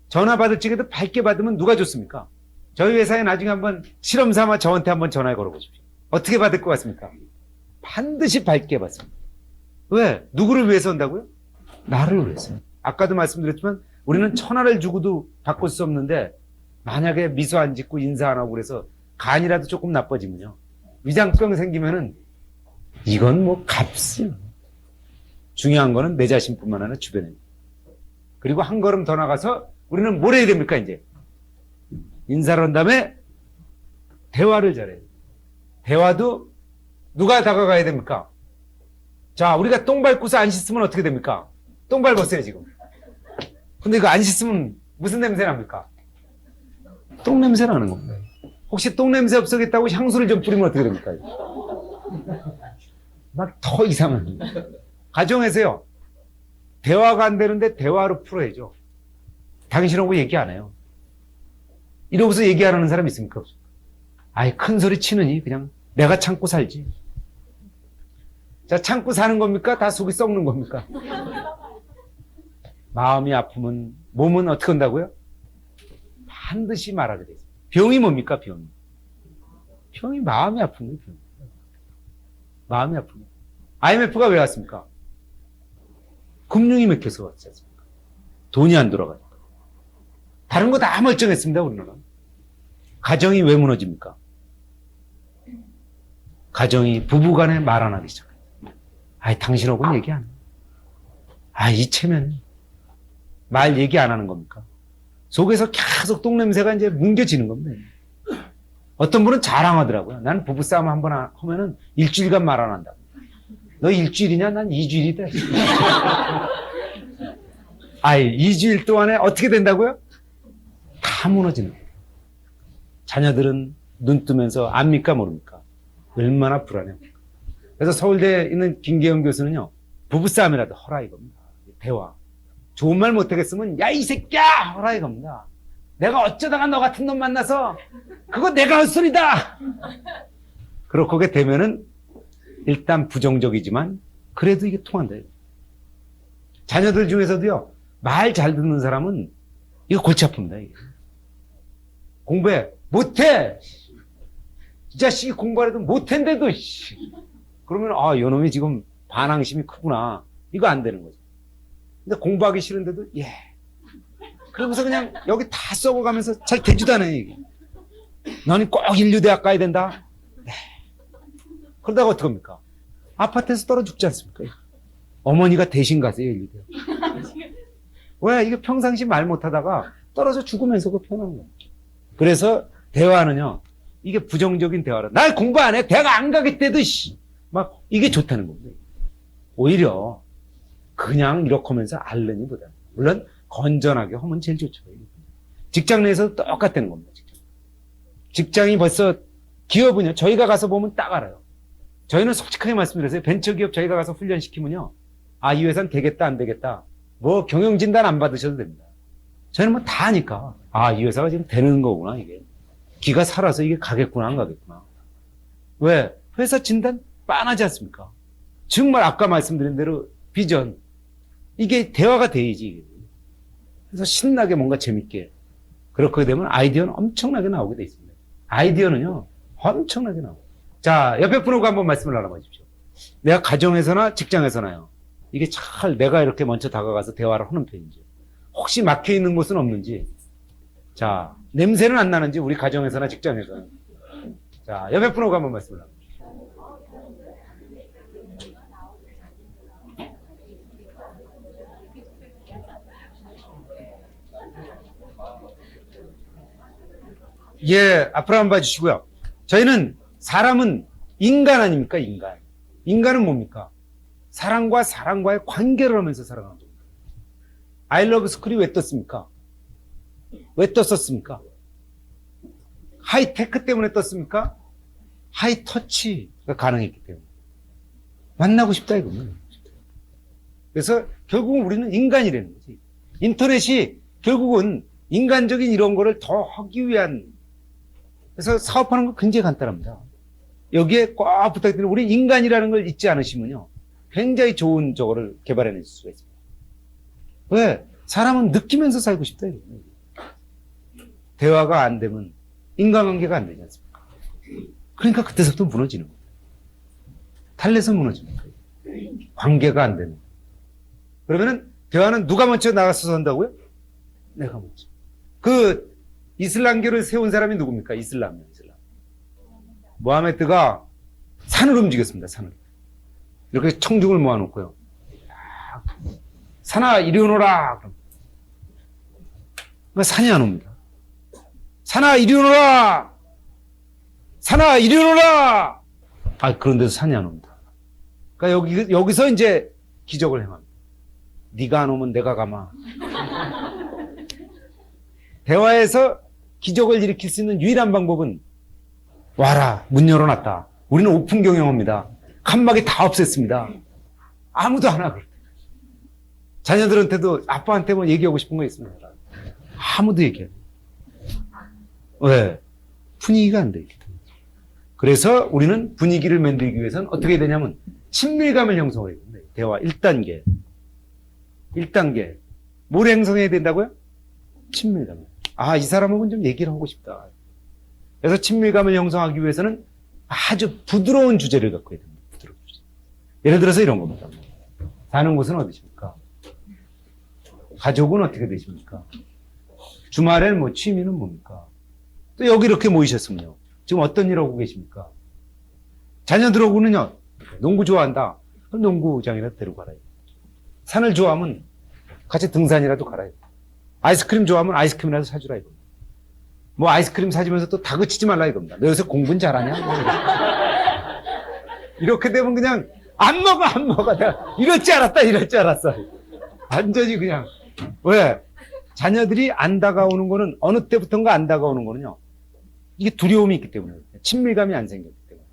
전화 받을 적에도 밝게 받으면 누가 좋습니까? 저희 회사에 나중에 한번 실험 삼아 저한테 한번 전화 걸어보십시오. 어떻게 받을 것 같습니까? 반드시 밝게 받습니다. 왜? 누구를 위해서 한다고요? 나를 위해서. 아까도 말씀드렸지만 우리는 천하를 주고도 바꿀 수 없는데 만약에 미소 안 짓고 인사 안 하고 그래서 간이라도 조금 나빠지면요. 위장병 생기면은 이건 뭐 값이요. 중요한 거는 내 자신뿐만 아니라 주변에. 그리고 한 걸음 더 나가서 우리는 뭘 해야 됩니까, 이제? 인사를 한 다음에 대화를 잘해야 돼요. 대화도 누가 다가가야 됩니까? 자, 우리가 똥 밟고서 안 씻으면 어떻게 됩니까? 똥 밟았어요, 지금. 근데 이거 안 씻으면 무슨 냄새 납니까? 똥 냄새 나는 겁니다. 혹시 똥 냄새 없어겠다고 향수를 좀 뿌리면 어떻게 됩니까? 막 더 이상한. 가정에서요. 대화가 안 되는데 대화로 풀어야죠. 당신하고 얘기 안 해요. 이러고서 얘기 안 하는 사람 있습니까? 아이, 큰 소리 치느니 그냥 내가 참고 살지. 자, 참고 사는 겁니까? 다 속이 썩는 겁니까? 마음이 아프면 몸은 어떻게 한다고요? 반드시 말하게 돼 있어요. 병이 뭡니까? 병이. 병이 마음이 아픈 거예요. 병이. 마음이 아픈 거예요. IMF가 왜 왔습니까? 금융이 맥혀서 왔지 않습니까? 돈이 안 돌아가니까. 다른 거 다 멀쩡했습니다, 우리나라. 가정이 왜 무너집니까? 가정이 부부간에 말 안 하기 시작해요. 아이, 당신하고는 얘기 안 해요. 아, 이 체면. 말 얘기 안 하는 겁니까? 속에서 계속 똥냄새가 이제 뭉겨지는 겁니다. 어떤 분은 자랑하더라고요. 나는 부부싸움 한번 하면은 일주일간 말 안 한다. 너 일주일이냐? 난 2주일이다. 아이, 2주일 동안에 어떻게 된다고요? 다 무너지는 거예요. 자녀들은 눈 뜨면서 압니까 모릅니까? 얼마나 불안해합니까? 그래서 서울대에 있는 김계영 교수는요. 부부싸움이라도 허라 이겁니다. 대화. 좋은 말 못하겠으면 야, 이 새끼야! 허라 이겁니다. 내가 어쩌다가 너 같은 놈 만나서 그거 내가 할 소리다! 그렇게 되면은 일단 부정적이지만 그래도 이게 통한다. 자녀들 중에서도요. 말 잘 듣는 사람은 이거 골치 아픕니다. 이게. 공부해. 못해! 진짜 씨 공부하려도 못한데도 씨. 그러면 아, 요놈이 지금 반항심이 크구나. 이거 안 되는 거죠. 근데 공부하기 싫은데도 예. 그러면서 그냥 여기 다 썩어가면서 잘 되지도 않아요. 이게. 너는 꼭 인류대학 가야 된다. 네. 그러다가 어떡합니까? 아파트에서 떨어 죽지 않습니까? 어머니가 대신 가세요, 인류대학. 왜? 이게 평상시 말 못하다가 떨어져 죽으면서 그 편한 거예요. 그래서 대화는요. 이게 부정적인 대화라. 날 공부 안 해. 대학 안 가겠대도 씨. 막 이게 좋다는 겁니다. 오히려 그냥 이렇게 하면서 앓느니보다 물론 건전하게 하면 제일 좋죠. 직장 내에서 똑같다는 겁니다. 직장이 벌써 기업은요. 저희가 가서 보면 딱 알아요. 저희는 솔직하게 말씀드렸어요. 벤처기업 저희가 가서 훈련시키면요. 아, 이 회사는 되겠다 안 되겠다. 뭐 경영진단 안 받으셔도 됩니다. 저희는 뭐 다 아니까. 아, 이 회사가 지금 되는 거구나 이게. 기가 살아서 이게 가겠구나 안 가겠구나. 왜? 회사 진단 빤하지 않습니까? 정말 아까 말씀드린 대로 비전. 이게 대화가 돼야지. 그래서 신나게 뭔가 재밌게. 그렇게 되면 아이디어는 엄청나게 나오게 돼 있습니다. 아이디어는요, 엄청나게 나와요. 자, 옆에 분하고 한번 말씀을 나눠봐 주십시오. 내가 가정에서나 직장에서나요. 이게 잘 내가 이렇게 먼저 다가가서 대화를 하는 편인지. 혹시 막혀 있는 곳은 없는지. 자, 냄새는 안 나는지, 우리 가정에서나 직장에서나. 자, 옆에 분하고 한번 말씀을 나눠봐 주십시오. 예, 앞으로 한번 봐주시고요. 저희는 사람은 인간 아닙니까? 인간. 인간은 뭡니까? 사람과 사람과의 관계를 하면서 살아가는 겁니다. I love 스쿨이 왜 떴습니까? 왜 떴었습니까? 하이테크 때문에 떴습니까? 하이터치가 가능했기 때문에. 만나고 싶다 이겁니다. 그래서 결국은 우리는 인간이라는 거지. 인터넷이 결국은 인간적인 이런 거를 더 하기 위한, 그래서 사업하는 건 굉장히 간단합니다. 여기에 꽉 부탁드리는, 우리 인간이라는 걸 잊지 않으시면요, 굉장히 좋은 저거를 개발해낼 수가 있습니다. 왜? 사람은 느끼면서 살고 싶다 이거예요. 대화가 안 되면 인간관계가 안 되지 않습니까? 그러니까 그때서부터 무너지는 거예요. 달래서 무너지는 거예요. 관계가 안 되는 거예요. 그러면은 대화는 누가 먼저 나가서 한다고요? 내가 먼저. 그 이슬람교를 세운 사람이 누굽니까? 이슬람. 모하메드가 산을 움직였습니다. 산을. 이렇게 청중을 모아놓고요. 산아 이리 오너라. 그러니까 산이 안 옵니다. 산아 이리 오너라. 산아 이리 오너라. 아, 그런데도 산이 안 옵니다. 그러니까 여기서 이제 기적을 행합니다. 네가 안 오면 내가 가마. 대화에서 기적을 일으킬 수 있는 유일한 방법은 와라, 문 열어놨다. 우리는 오픈 경영합니다. 칸막이 다 없앴습니다. 아무도 안 하고. 자녀들한테도 아빠한테 뭐 얘기하고 싶은 거 있습니다. 아무도 얘기해. 왜? 분위기가 안 돼. 그래서 우리는 분위기를 만들기 위해서는 어떻게 해야 되냐면 친밀감을 형성해야 됩니다. 대화 1단계. 1단계. 뭘 형성해야 된다고요? 친밀감. 아, 이 사람하고는 좀 얘기를 하고 싶다. 그래서 친밀감을 형성하기 위해서는 아주 부드러운 주제를 갖고 해야 됩니다. 부드러운 주제. 예를 들어서 이런 겁니다. 사는 곳은 어디십니까? 가족은 어떻게 되십니까? 주말엔 뭐 취미는 뭡니까? 또 여기 이렇게 모이셨으면요. 지금 어떤 일 하고 계십니까? 자녀들하고는요. 농구 좋아한다. 그럼 농구장이라도 데리고 가라. 산을 좋아하면 같이 등산이라도 가라. 아이스크림 좋아하면 아이스크림이라도 사주라 이겁니다. 뭐 아이스크림 사주면서 또 다그치지 말라 이겁니다. 너 요새 공부는 잘하냐? 뭐 이렇게 되면 그냥 안 먹어. 내가 이럴 줄 알았어. 완전히 그냥. 왜? 자녀들이 안 다가오는 거는 어느 때부턴가 안 다가오는 거는요. 이게 두려움이 있기 때문에. 친밀감이 안 생겼기 때문에.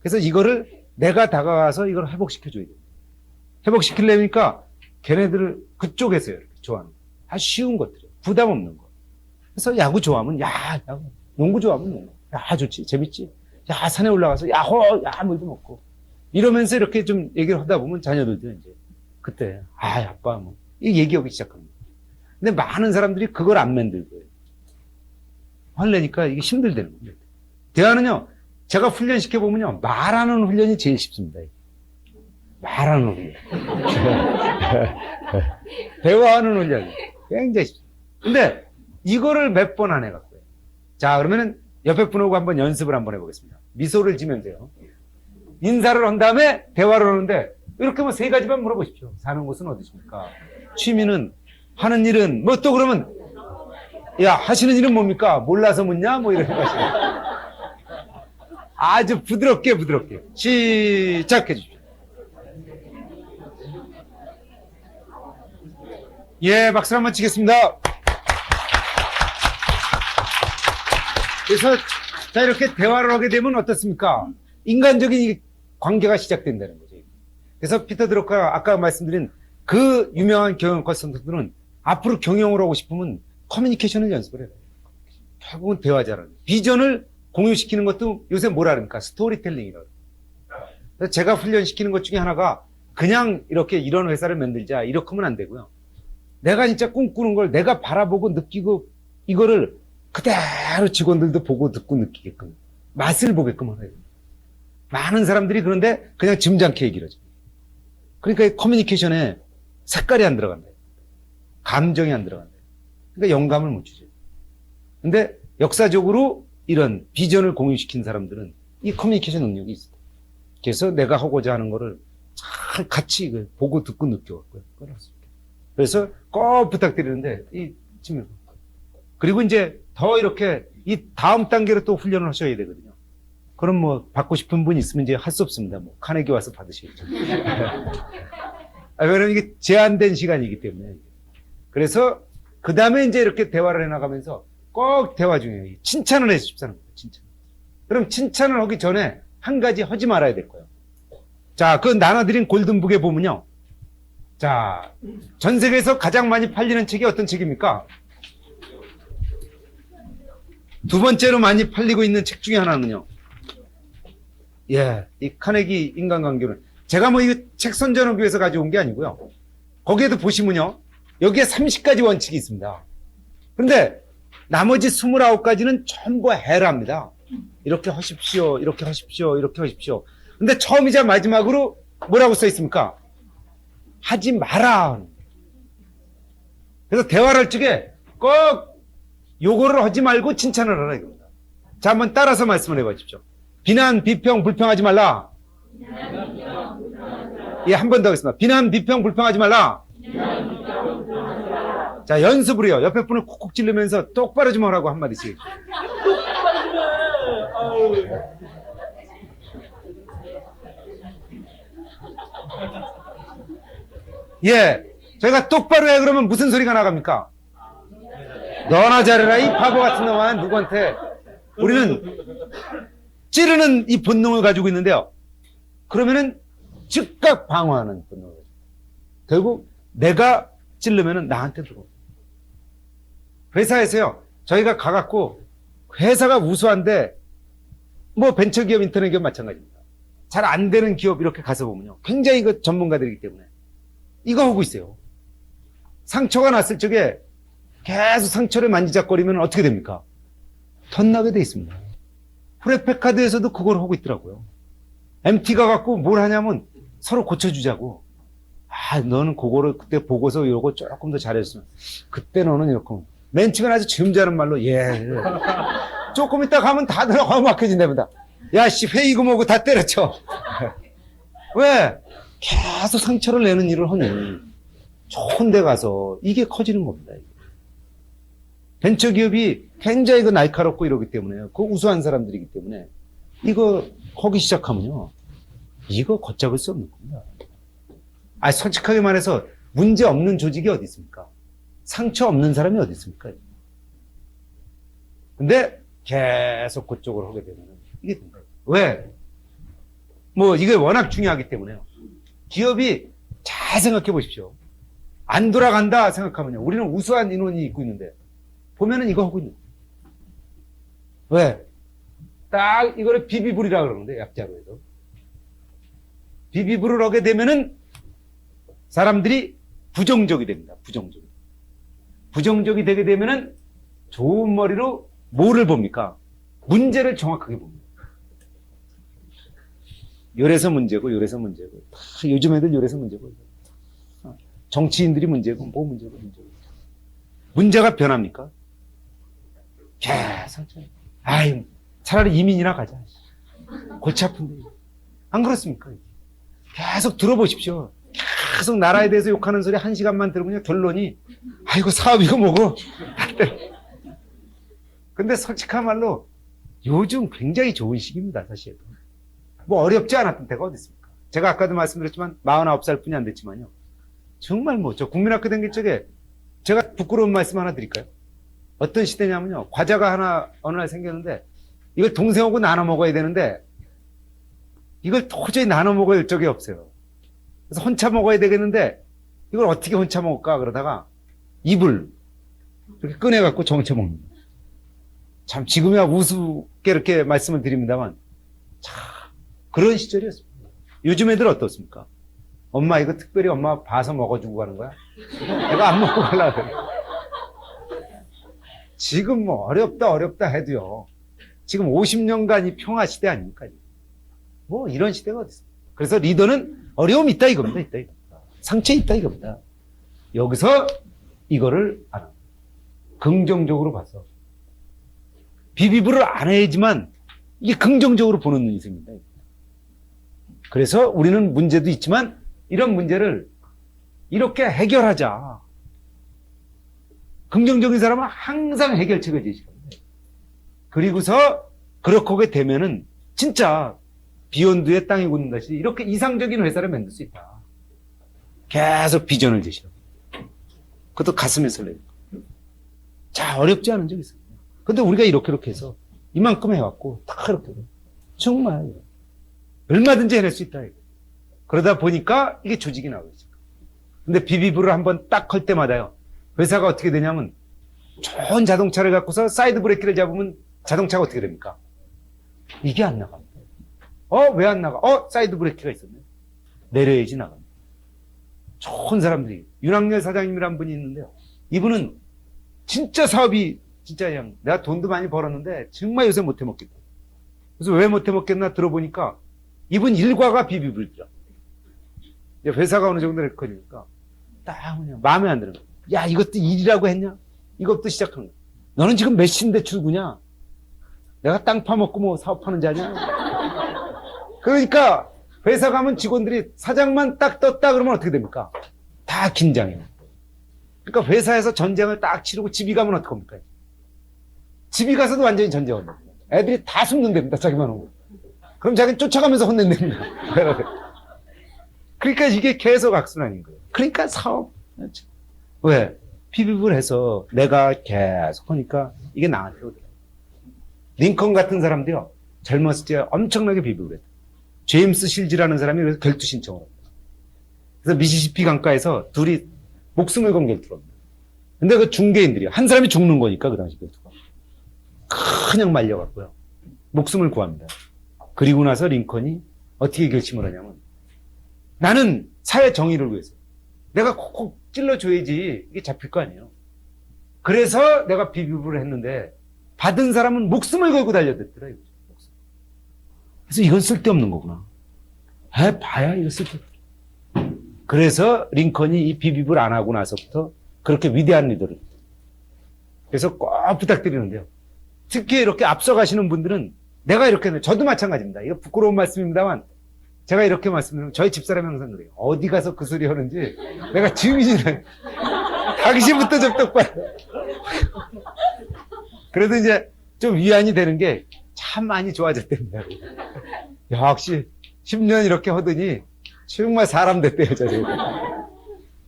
그래서 이거를 내가 다가가서 이걸 회복시켜줘야 돼요. 회복시키려니까 걔네들을 그쪽에서요. 이렇게 좋아하는 거. 아주 쉬운 것들이에요. 부담 없는 거. 그래서 야구 좋아하면 야구. 농구 좋아하면 농구. 야, 좋지. 재밌지. 야, 산에 올라가서 물도 먹고. 이러면서 이렇게 좀 얘기를 하다 보면 자녀들도 이제 그때 아빠 뭐 이 얘기하기 시작합니다. 근데 많은 사람들이 그걸 안 만들고요. 하려니까 이게 힘들다는 거예요. 대화는요. 제가 훈련시켜보면요. 말하는 훈련이 제일 쉽습니다. 말하는 훈련. 대화하는 훈련이 굉장히 쉽습니다. 근데 이거를 몇 번 안 해갖고요. 자, 그러면은 옆에 분하고 한번 연습을 한번 해보겠습니다. 미소를 지면서요. 인사를 한 다음에 대화를 하는데 이렇게 뭐 3가지만 물어보십시오. 사는 곳은 어디십니까? 취미는, 하는 일은, 뭐 또 그러면 야, 하시는 일은 뭡니까? 몰라서 묻냐? 뭐 이런 것이. 아주 부드럽게 시작해 주십시오. 예, 박수 한번 치겠습니다. 그래서 자, 이렇게 대화를 하게 되면 어떻습니까? 인간적인 관계가 시작된다는 거죠. 그래서 피터 드러커가 아까 말씀드린 그 유명한 경영 컨설턴트들은 앞으로 경영을 하고 싶으면 커뮤니케이션을 연습을 해요. 결국은 대화 잘하는. 비전을 공유시키는 것도 요새 뭐라 그럽니까? 스토리텔링이라고. 그래서 제가 훈련시키는 것 중에 하나가 그냥 이렇게 이런 회사를 만들자 이렇게 하면 안 되고요. 내가 진짜 꿈꾸는 걸 내가 바라보고 느끼고 이거를 그대로 직원들도 보고 듣고 느끼게끔 맛을 보게끔 하는 거예요. 많은 사람들이 그런데 그냥 짐작해 얘기를 하죠. 그러니까 이 커뮤니케이션에 색깔이 안 들어간다. 감정이 안 들어간다. 그러니까 영감을 못 주죠. 근데 역사적으로 이런 비전을 공유시킨 사람들은 이 커뮤니케이션 능력이 있어요. 그래서 내가 하고자 하는 거를 잘 같이 보고 듣고 느껴갖고요. 그래서 꼭 부탁드리는데, 이 친구. 그리고 이제 더 이렇게 이 다음 단계로 또 훈련을 하셔야 되거든요. 그럼 뭐 받고 싶은 분 있으면 이제 할 수 없습니다. 뭐 카네기 와서 받으시겠죠. 왜냐면 이게 제한된 시간이기 때문에. 그래서 그 다음에 이제 이렇게 대화를 해나가면서 꼭 대화 중에 칭찬을 해주십사는 거예요. 칭찬. 그럼 칭찬을 하기 전에 한 가지 하지 말아야 될 거예요. 자, 그 나눠드린 골든북에 보면요. 자, 전 세계에서 가장 많이 팔리는 책이 어떤 책입니까? 두 번째로 많이 팔리고 있는 책 중에 하나는요. 예, 이 카네기 인간관계론. 제가 뭐 이 책 선전하기 위해서 가져온 게 아니고요. 거기에도 보시면요. 여기에 30가지 원칙이 있습니다. 그런데 나머지 29가지는 전부 해랍니다. 이렇게 하십시오, 이렇게 하십시오, 이렇게 하십시오. 근데 처음이자 마지막으로 뭐라고 써 있습니까? 하지 마라. 그래서 대화를 할 적에 꼭 요거를 하지 말고 칭찬을 하라 이겁니다. 자, 한번 따라서 말씀을 해보십시오. 비난, 비평, 불평하지 말라. 예, 한 번 더 하겠습니다. 비난, 비평, 불평하지 말라. 자, 연습을 해요. 옆에 분을 콕콕 찌르면서 똑바로 좀 하라고 한마디씩. 예, 저희가 똑바로 해 그러면 무슨 소리가 나갑니까? 너나 잘해라 이 바보 같은 놈아. 누구한테. 우리는 찌르는 이 본능을 가지고 있는데요. 그러면은 즉각 방어하는 본능을 가지고. 결국 내가 찌르면은 나한테 들어오고. 회사에서요, 저희가 가갖고 회사가 우수한데 뭐 벤처기업, 인터넷기업 마찬가지입니다. 잘 안 되는 기업 이렇게 가서 보면요. 굉장히 그 전문가들이기 때문에 이거 하고 있어요. 상처가 났을 적에 계속 상처를 만지작거리면 어떻게 됩니까? 덧나게 돼 있습니다. 후레페카드에서도 그걸 하고 있더라고요. MT가 갖고 뭘 하냐면 서로 고쳐주자고. 아, 너는 그거를 그때 보고서 이러고 조금 더 잘했으면. 그때 너는 이렇게. 맨 처음에 아주 지음자는 말로, 예. 조금 있다 가면 다들 막혀진답니다. 야, 씨, 회의고 뭐고 다 때려쳐. 왜? 계속 상처를 내는 일을 하니. 좋은 데 가서 이게 커지는 겁니다. 벤처기업이 굉장히 그 날카롭고 이러기 때문에, 그 우수한 사람들이기 때문에, 이거 하기 시작하면요. 이거 걷잡을 수 없는 겁니다. 아, 솔직하게 말해서 문제 없는 조직이 어디 있습니까? 상처 없는 사람이 어디 있습니까? 근데 계속 그쪽을 하게 되면 이게 된다. 왜? 뭐 이게 워낙 중요하기 때문에요. 기업이 잘 생각해 보십시오. 안 돌아간다 생각하면요. 우리는 우수한 인원이 있고 있는데 보면은 이거 하고 있는 거예요. 왜? 딱 이거를 비비불이라고 그러는데 약자로 해서. 비비불을 하게 되면은 사람들이 부정적이 됩니다. 부정적이 되게 되면은 좋은 머리로 뭐를 봅니까? 문제를 정확하게 봅니다. 요래서 문제고, 요래서 문제고. 다 요즘 애들 요래서 문제고. 정치인들이 문제고, 뭐 문제고. 문제가 변합니까? 계속. 아이, 차라리 이민이나 가자. 골치 아픈데. 안 그렇습니까? 계속 들어보십시오. 계속 나라에 대해서 욕하는 소리 1시간만 들으면요. 결론이, 아이고, 사업이고 뭐고. 근데 솔직한 말로 요즘 굉장히 좋은 시기입니다, 사실. 뭐 어렵지 않았던 때가 어디 있습니까? 제가 아까도 말씀드렸지만 49살 뿐이 안 됐지만요. 정말 뭐, 저 국민학교 다닐 적에 제가 부끄러운 말씀 하나 드릴까요? 어떤 시대냐면요. 과자가 하나 어느 날 생겼는데 이걸 동생하고 나눠 먹어야 되는데 이걸 도저히 나눠 먹을 적이 없어요. 그래서 혼자 먹어야 되겠는데 이걸 어떻게 혼자 먹을까 그러다가 입을 이렇게 꺼내갖고 저 혼자 먹는 거예요. 참 지금이야 우습게 이렇게 말씀을 드립니다만 참 그런 시절이었습니다. 요즘 애들 어떻습니까? 엄마 이거 특별히 엄마 봐서 먹어주고 가는 거야? 내가 안 먹고 가려고 그래. 지금 뭐 어렵다 해도요. 지금 50년간 이 평화 시대 아닙니까? 뭐 이런 시대가 어디 있어? 그래서 리더는 어려움이 있다 이겁니다. 상처 있다 이겁니다. 여기서 이거를 알아. 긍정적으로 봐서 비비브를 안 해야지만 이게 긍정적으로 보는 눈이 생긴다. 그래서 우리는 문제도 있지만 이런 문제를 이렇게 해결하자. 긍정적인 사람은 항상 해결책을 제시합니다. 그리고서 그렇게 되면은 진짜 비욘드의 땅이 굳는다시 이렇게 이상적인 회사를 만들 수 있다. 계속 비전을 제시하고. 그것도 가슴에 설레요. 자, 어렵지 않은 적이 있어요. 근데 우리가 이렇게 해서 이만큼 해왔고, 딱 이렇게. 정말. 얼마든지 해낼 수 있다. 이거. 그러다 보니까 이게 조직이 나오죠. 근데 비비브를 한번 딱 할 때마다요. 회사가 어떻게 되냐면, 좋은 자동차를 갖고서 사이드 브레이크를 잡으면 자동차가 어떻게 됩니까? 이게 안 나갑니다. 왜 안 나가? 사이드 브레이크가 있었네. 내려야지 나갑니다. 좋은 사람들이. 윤학열 사장님이란 분이 있는데요. 이분은 진짜 사업이 진짜 그냥 내가 돈도 많이 벌었는데 정말 요새 못해 먹겠다. 그래서 왜 못해 먹겠나 들어보니까 이분 일과가 비비불더라. 회사가 어느 정도 커지니까 딱 그냥 마음에 안 드는 거야. 야, 이것도 일이라고 했냐? 이것도 시작하는 거야. 너는 지금 몇 시인데 출구냐? 내가 땅 파먹고 뭐 사업하는 자냐? 그러니까 회사 가면 직원들이 사장만 딱 떴다 그러면 어떻게 됩니까? 다 긴장해요. 그러니까 회사에서 전쟁을 딱 치르고 집이 가면 어떡합니까? 집이 가서도 완전히 전쟁을 합니다. 애들이 다 숨는답니다. 자기만 오고. 그럼 자기는 쫓아가면서 혼낸답니다. 그러니까 이게 계속 악순환인 거예요. 그러니까 사업. 왜? 비비브를 해서 내가 계속 하니까 이게 나한테 오더라고요. 링컨 같은 사람도요. 젊었을 때 엄청나게 비비브를 했어요. 제임스 실즈라는 사람이 그래서 결투 신청을 합니다. 그래서 미시시피 강가에서 둘이 목숨을 건 결투를 합니다. 근데 그 중개인들이 한 사람이 죽는 거니까 그 당시 결투가 그냥 말려갖고요. 목숨을 구합니다. 그리고 나서 링컨이 어떻게 결심을 하냐면 나는 사회 정의를 위해서 내가 콕콕 찔러줘야지 이게 잡힐 거 아니에요. 그래서 내가 비비브를 했는데 받은 사람은 목숨을 걸고 달려댔더라. 이거죠. 그래서 이건 쓸데없는 거구나. 봐야 이거 쓸데없다. 그래서 링컨이 이 비비브를 안 하고 나서부터 그렇게 위대한 리더를. 그래서 꼭 부탁드리는데요. 특히 이렇게 앞서가시는 분들은 내가 이렇게, 저도 마찬가지입니다. 이거 부끄러운 말씀입니다만 제가 이렇게 말씀드리면 저희 집사람이 항상 그래요. 어디 가서 그 소리 하는지 내가 증인이네. 당시부터 접촉받아. 그래도 이제 좀 위안이 되는 게 참 많이 좋아졌답니다. 역시 10년 이렇게 하더니 정말 사람 됐대요.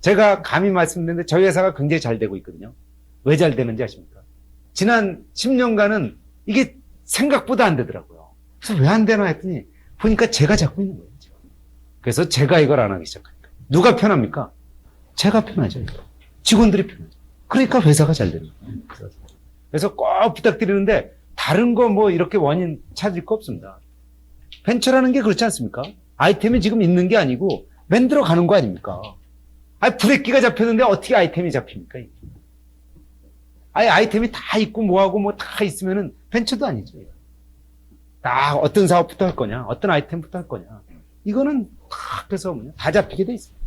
제가 감히 말씀드리는데 저희 회사가 굉장히 잘 되고 있거든요. 왜 잘 되는지 아십니까? 지난 10년간은 이게 생각보다 안 되더라고요. 그래서 왜 안 되나 했더니 보니까 제가 잡고 있는 거예요. 그래서 제가 이걸 안 하기 시작하니까. 누가 편합니까? 제가 편하죠. 직원들이 편하죠. 그러니까 회사가 잘 되는 거예요. 그래서 꼭 부탁드리는데 다른 거 뭐 이렇게 원인 찾을 거 없습니다. 벤처라는 게 그렇지 않습니까? 아이템이 지금 있는 게 아니고 만들어 가는 거 아닙니까? 브레이크가 잡혔는데 어떻게 아이템이 잡힙니까? 아이템이 다 있고 뭐하고 뭐 다 있으면은 벤처도 아니죠. 다 어떤 사업부터 할 거냐, 어떤 아이템부터 할 거냐. 이거는 다 그래서 다 잡히게 돼 있습니다.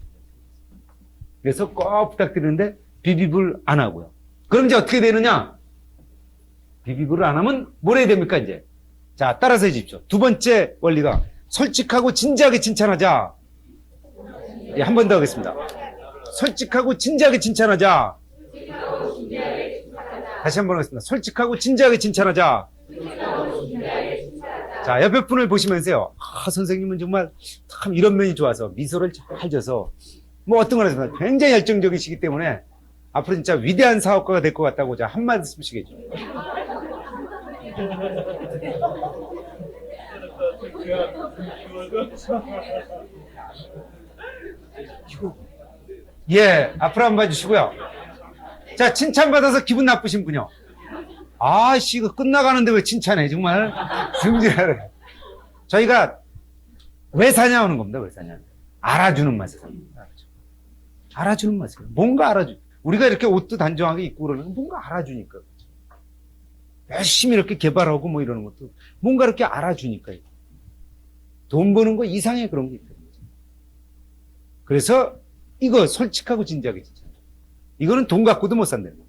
그래서 꼭 부탁드리는데 비비블 안 하고요. 그럼 이제 어떻게 되느냐? 비비블을 안 하면 뭘 해야 됩니까, 이제? 자, 따라서 해주십시오. 두 번째 원리가 솔직하고 진지하게 칭찬하자. 예, 한 번 더 하겠습니다. 솔직하고 진지하게 칭찬하자. 다시 한 번 하겠습니다. 솔직하고 진지하게 칭찬하자. 자, 옆에 분을 보시면서요. 선생님은 정말 참 이런 면이 좋아서 미소를 잘 져서 뭐 어떤 걸 하지만 굉장히 열정적이시기 때문에 앞으로 진짜 위대한 사업가가 될 것 같다고 자, 한 말씀씩 해주세요. 예, 앞으로 한번 봐주시고요. 자, 칭찬받아서 기분 나쁘신 분요. 아씨, 이거 끝나가는데 왜 칭찬해, 정말. 승진하래. 저희가 왜 사냐 하는 겁니다, 왜 사냐. 알아주는 맛에 삽니다. 알아주는 맛이에요. 뭔가 알아주. 우리가 이렇게 옷도 단정하게 입고 그러는 건 뭔가 알아주니까. 열심히 이렇게 개발하고 뭐 이러는 것도 뭔가 이렇게 알아주니까. 돈 버는 거 이상의 그런 게 있다는 거죠. 그래서 이거 솔직하고 진지하게 진짜. 이거는 돈 갖고도 못 산다는 거예요.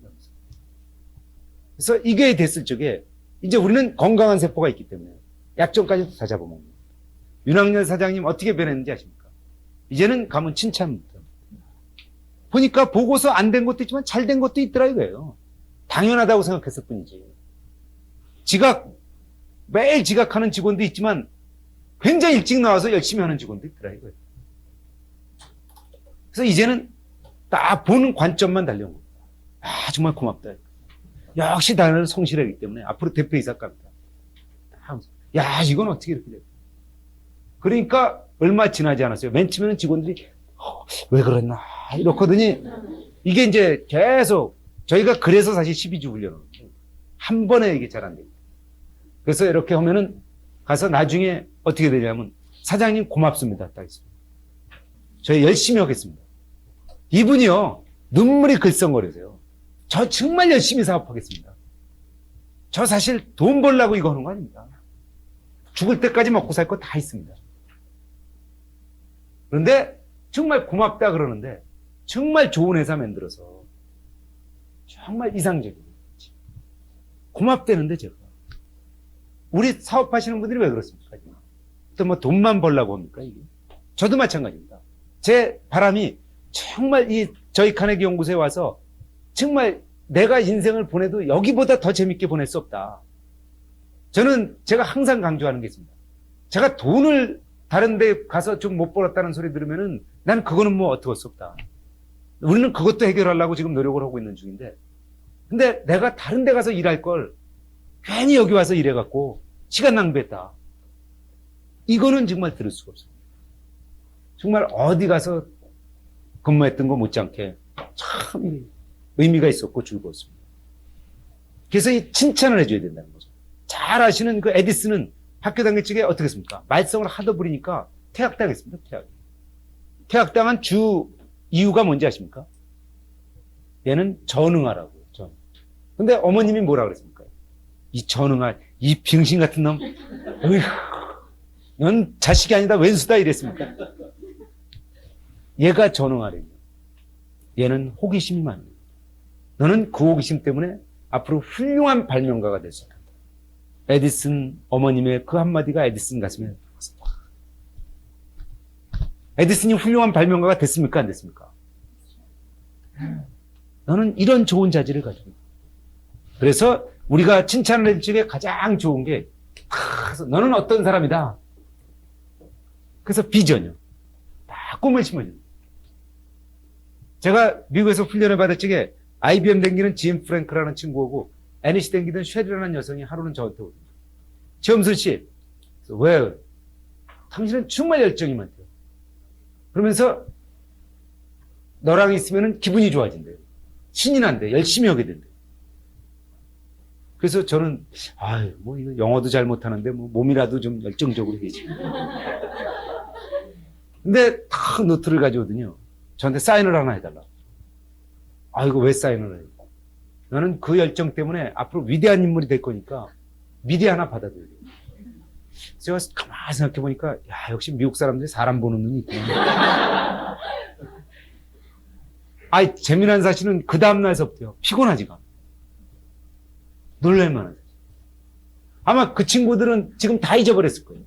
그래서 이게 됐을 적에 이제 우리는 건강한 세포가 있기 때문에 약점까지도 다 잡아먹는 거예요. 윤학열 사장님 어떻게 변했는지 아십니까? 이제는 가면 칭찬부터. 보니까 보고서 안 된 것도 있지만 잘 된 것도 있더라 이거예요. 당연하다고 생각했을 뿐이지. 지각, 매일 지각하는 직원도 있지만 굉장히 일찍 나와서 열심히 하는 직원도 있더라 이거예요. 그래서 이제는 딱 보는 관점만 달려온 겁니다. 아, 정말 고맙다. 역시 나는 성실하기 때문에 앞으로 대표이사 갑니다. 야, 이건 어떻게 이렇게 돼? 그러니까 얼마 지나지 않았어요. 맨 처음에는 직원들이 왜 그랬나 이렇거든요. 이게 이제 계속 저희가 그래서 사실 12주 훈련을 한 번에 이게 잘 안 됩니다. 그래서 이렇게 하면은 가서 나중에 어떻게 되냐면 사장님 고맙습니다. 딱 있습니다. 저희 열심히 하겠습니다. 이분이요 눈물이 글썽거리세요. 저 정말 열심히 사업하겠습니다. 저 사실 돈 벌려고 이거 하는 거 아닙니다. 죽을 때까지 먹고 살 거 다 있습니다. 그런데 정말 고맙다 그러는데 정말 좋은 회사 만들어서 정말 이상적이에요. 고맙다는데 제가 우리 사업하시는 분들이 왜 그렇습니까? 또 뭐 돈만 벌려고 합니까? 이게 저도 마찬가지입니다. 제 바람이 정말 이 저희 카네기 연구소에 와서 정말 내가 인생을 보내도 여기보다 더 재밌게 보낼 수 없다. 저는 제가 항상 강조하는 게 있습니다. 제가 돈을 다른 데 가서 좀 못 벌었다는 소리 들으면은 난 그거는 뭐 어떻게 할 수 없다. 우리는 그것도 해결하려고 지금 노력을 하고 있는 중인데 근데 내가 다른 데 가서 일할 걸 괜히 여기 와서 일해갖고 시간 낭비했다. 이거는 정말 들을 수가 없습니다. 정말 어디 가서 근무했던 거 못지않게 참 의미가 있었고 즐거웠습니다. 그래서 이 칭찬을 해줘야 된다는 거죠. 잘 아시는 그 에디슨은 학교 다닐 적에 어떻게 했습니까? 말썽을 하도 부리니까 퇴학당했습니다. 퇴학당한 주 이유가 뭔지 아십니까? 얘는 전응하라고요. 근데 어머님이 뭐라 그랬습니까? 이 전응할, 이 병신 같은 놈, 어휴, 넌 자식이 아니다, 왼수다 이랬습니까? 얘가 전응하래요. 얘는 호기심이 많아요. 너는 그 호기심 때문에 앞으로 훌륭한 발명가가 될 수 있다. 에디슨 어머님의 그 한마디가 에디슨 가슴에 들어갔습니다. 에디슨이 훌륭한 발명가가 됐습니까? 안 됐습니까? 너는 이런 좋은 자질을 가지고 있다. 그래서 우리가 칭찬을 해줄 적에 가장 좋은 게 너는 어떤 사람이다. 그래서 비전이요. 다 꿈을 심어줘요. 제가 미국에서 훈련을 받을 적에 IBM 댕기는 짐 프랭크라는 친구하고 NEC 댕기던 쉐리라는 여성이 하루는 저한테 오더니 지엄술 씨, 왜? 당신은 정말 열정이 많대요. 그러면서 너랑 있으면 기분이 좋아진대요. 신이 난대. 열심히 하게 된대. 그래서 저는 뭐 이거 영어도 잘 못하는데 뭐 몸이라도 좀 열정적으로 해야지. 근데 딱 노트를 가져오더니요. 저한테 사인을 하나 해달라. 이거 왜 사인을 해요? 너는 그 열정 때문에 앞으로 위대한 인물이 될 거니까 미리 하나 받아들여야 돼. 제가 가만히 생각해 보니까 역시 미국 사람들이 사람 보는 눈이 있구나. 재미난 사실은 그 다음날서부터요. 피곤하지가. 놀랄만한. 아마 그 친구들은 지금 다 잊어버렸을 거예요.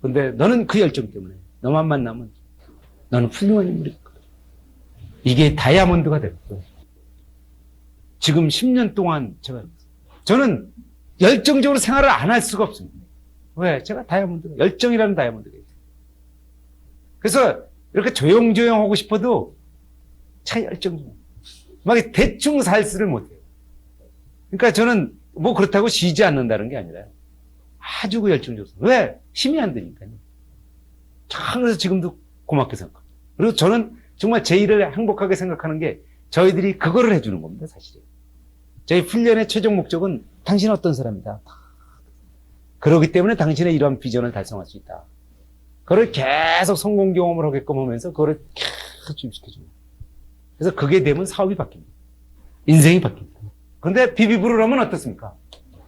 근데 너는 그 열정 때문에 너만 만나면 너는 훌륭한 인물일 거야. 이게 다이아몬드가 될 거예요. 지금 10년 동안 저는 열정적으로 생활을 안 할 수가 없습니다. 왜? 제가 열정이라는 다이아몬드가 있어요. 그래서 이렇게 조용조용 하고 싶어도 참 열정적으로. 막 대충 살수를 못해요. 그러니까 저는 뭐 그렇다고 쉬지 않는다는 게 아니라 아주 그 열정적으로. 왜? 힘이 안 드니까요. 참 그래서 지금도 고맙게 생각합니다. 그리고 저는 정말 제 일을 행복하게 생각하는 게 저희들이 그거를 해주는 겁니다, 사실. 저희 훈련의 최종 목적은 당신은 어떤 사람이다. 그렇기 때문에 당신의 이러한 비전을 달성할 수 있다. 그걸 계속 성공 경험을 하게끔 하면서 그거를 계속 주입시켜줍니다. 그래서 그게 되면 사업이 바뀝니다. 인생이 바뀝니다. 그런데 비비브를 하면 어떻습니까?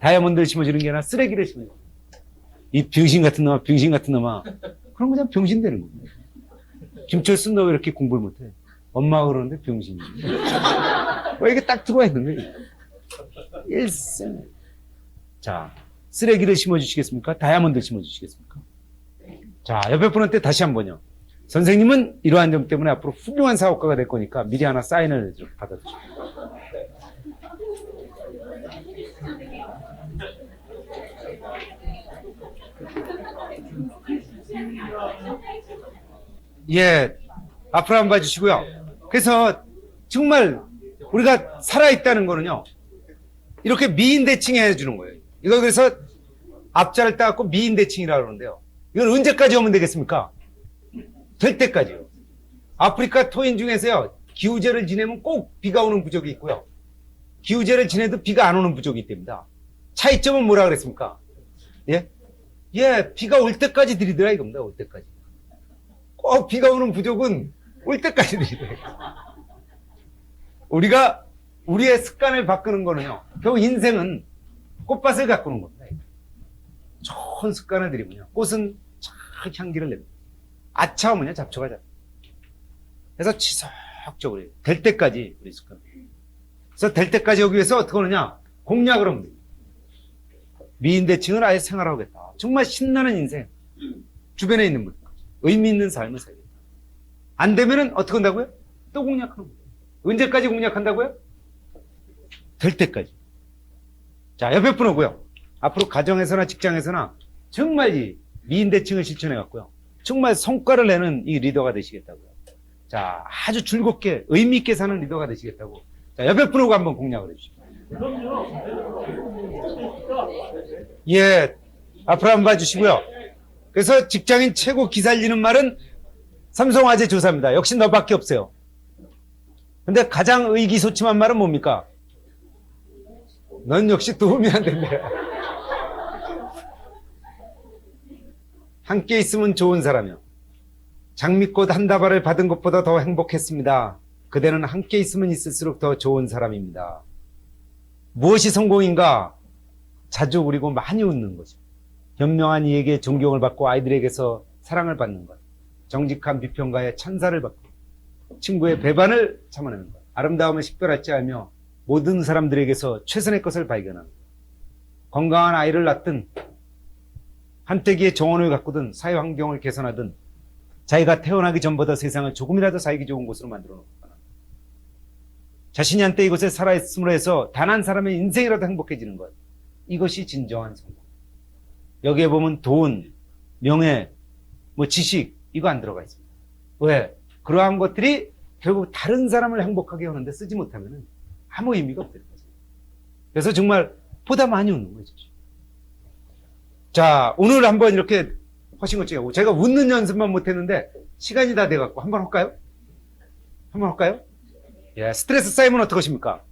다이아몬드를 심어주는 게 아니라 쓰레기를 심어줘요. 이 병신 같은 놈아, 병신 같은 놈아. 그럼 그냥 병신 되는 겁니다. 김철수 너 왜 이렇게 공부를 못해? 엄마가 그러는데 병신이. 왜 이게 딱 들어와 있는 거예요? 일생. 자, 쓰레기를 심어주시겠습니까? 다이아몬드를 심어주시겠습니까? 자, 옆에 분한테 다시 한 번요. 선생님은 이러한 점 때문에 앞으로 훌륭한 사업가가 될 거니까 미리 하나 사인을 받아주십시오. 예, 앞으로 한번 봐주시고요. 그래서 정말 우리가 살아있다는 거는요, 이렇게 미인대칭 해주는 거예요. 이거 그래서 앞자를 따갖고 미인대칭이라고 그러는데요. 이건 언제까지 하면 되겠습니까? 될 때까지요. 아프리카 토인 중에서요, 기후제를 지내면 꼭 비가 오는 부족이 있고요. 기후제를 지내도 비가 안 오는 부족이 있답니다. 차이점은 뭐라 그랬습니까? 예? 예, 비가 올 때까지 들이더라 이겁니다. 올 때까지. 꼭 비가 오는 부족은 올 때까지 들이더라. 우리가 우리의 습관을 바꾸는 거는요, 결국 인생은 꽃밭을 가꾸는 겁니다. 좋은 습관을 들이면요, 꽃은 쫙 향기를 냅니다. 아차하면요, 잡초가 잡니다. 그래서 지속적으로 될 때까지 우리 습관. 그래서 될 때까지 하기 위해서 어떻게 하느냐? 공략을 하면 됩니다. 미인대칭을 아예 생활하겠다. 정말 신나는 인생. 주변에 있는 분. 의미 있는 삶을 살겠다. 안 되면은 어떻게 한다고요? 또 공략하는 거예요. 언제까지 공략한다고요? 될 때까지. 자, 옆에 분 오고요. 앞으로 가정에서나 직장에서나 정말 이 미인대칭을 실천해 갖고요. 정말 성과를 내는 이 리더가 되시겠다고요. 자, 아주 즐겁게 의미 있게 사는 리더가 되시겠다고. 자, 옆에 분 오고 한번 공략을 해주십시오. 예, 앞으로 한번 봐주시고요. 그래서 직장인 최고 기살리는 말은 삼성화재 조사입니다. 역시 너밖에 없어요. 근데 가장 의기소침한 말은 뭡니까? 넌 역시 도움이 안 된대. 함께 있으면 좋은 사람이요. 장미꽃 한 다발을 받은 것보다 더 행복했습니다. 그대는 함께 있으면 있을수록 더 좋은 사람입니다. 무엇이 성공인가? 자주 우리고 많이 웃는 거죠. 현명한 이에게 존경을 받고 아이들에게서 사랑을 받는 것. 정직한 비평가에 찬사를 받고 친구의 배반을 참아내는 것. 아름다움을 식별할지 알며 모든 사람들에게서 최선의 것을 발견하는 것. 건강한 아이를 낳든 한때기의 정원을 가꾸든 사회 환경을 개선하든 자기가 태어나기 전보다 세상을 조금이라도 살기 좋은 곳으로 만들어 놓고 자신이 한때 이곳에 살아있음으로 해서 단 한 사람의 인생이라도 행복해지는 것. 이것이 진정한 성공. 여기에 보면 돈, 명예, 지식 이거 안 들어가 있습니다. 왜? 그러한 것들이 결국 다른 사람을 행복하게 하는데 쓰지 못하면 아무 의미가 없다는 거죠. 그래서 정말 보다 많이 웃는 거죠. 자, 오늘 한번 이렇게 하신 것 중에 제가 웃는 연습만 못했는데 시간이 다 돼갖고 한번 할까요? 한번 할까요? 예, 스트레스 쌓이면 어떡하십니까?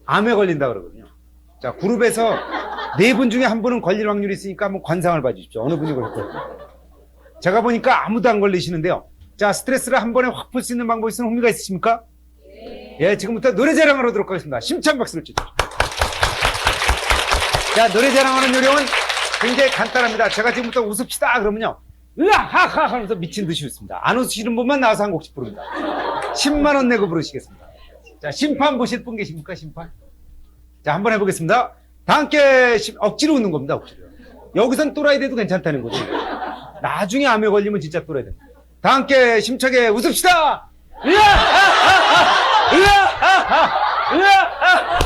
암에 걸린다 그러거든요. 자, 그룹에서 4분 중에 한 분은 걸릴 확률이 있으니까 한번 관상을 봐주십시오. 어느 분이 걸릴까요? 제가 보니까 아무도 안 걸리시는데요. 자, 스트레스를 한 번에 확 풀 수 있는 방법이 있으면 흥미가 있으십니까? 예, 지금부터 노래 자랑을 하도록 하겠습니다. 심찬 박수를 주십시오. 자, 노래 자랑하는 요령은 굉장히 간단합니다. 제가 지금부터 웃읍시다 그러면요, 으아하하 하면서 미친 듯이 웃습니다. 안 웃으시는 분만 나와서 한 곡씩 부릅니다. 10만 원 내고 부르시겠습니다. 자, 심판 보실 분 계십니까? 심판? 자, 한번 해보겠습니다. 다 함께 억지로 웃는 겁니다. 억지로. 여기선 또라이 돼도 괜찮다는 거죠. 나중에 암에 걸리면 진짜 또라이 됩니다. 다 함께 심차게 웃읍시다. 으아하하 으아하하 으아하하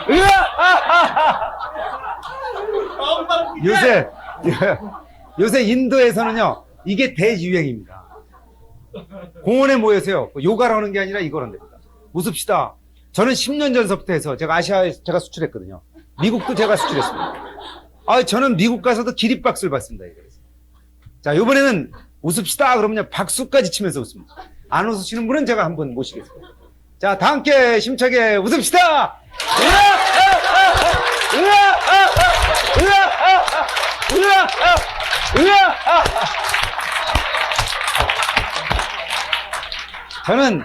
으아하하 요새 인도에서는요, 이게 대유행입니다. 공원에 모여서요, 요가를 하는 게 아니라 이걸 한답니다. 웃읍시다. 저는 10년 전서부터 해서 제가 아시아에 제가 수출했거든요. 미국도 제가 수출했습니다. 저는 미국 가서도 기립박수를 받습니다. 자, 이번에는 웃읍시다 그러면요, 박수까지 치면서 웃습니다. 안 웃으시는 분은 제가 한번 모시겠습니다. 자, 다 함께 심차게 웃읍시다. 으아! 저는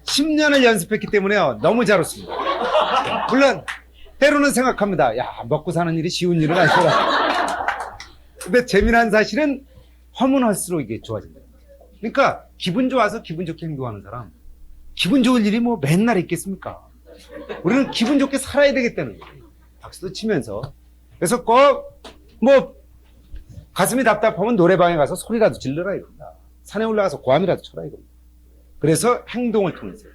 10년을 연습했기 때문에요. 너무 잘 웃습니다. 물론, 때로는 생각합니다. 야, 먹고 사는 일이 쉬운 일은 아니구나. 근데 재미난 사실은 하면 할수록 이게 좋아진다. 그러니까, 기분 좋아서 기분 좋게 행동하는 사람, 기분 좋을 일이 뭐 맨날 있겠습니까? 우리는 기분 좋게 살아야 되겠다는 거예요. 박수도 치면서. 그래서 꼭, 뭐, 가슴이 답답하면 노래방에 가서 소리라도 질러라 이겁니다. 산에 올라가서 고함이라도 쳐라 이겁니다. 그래서 행동을 통해서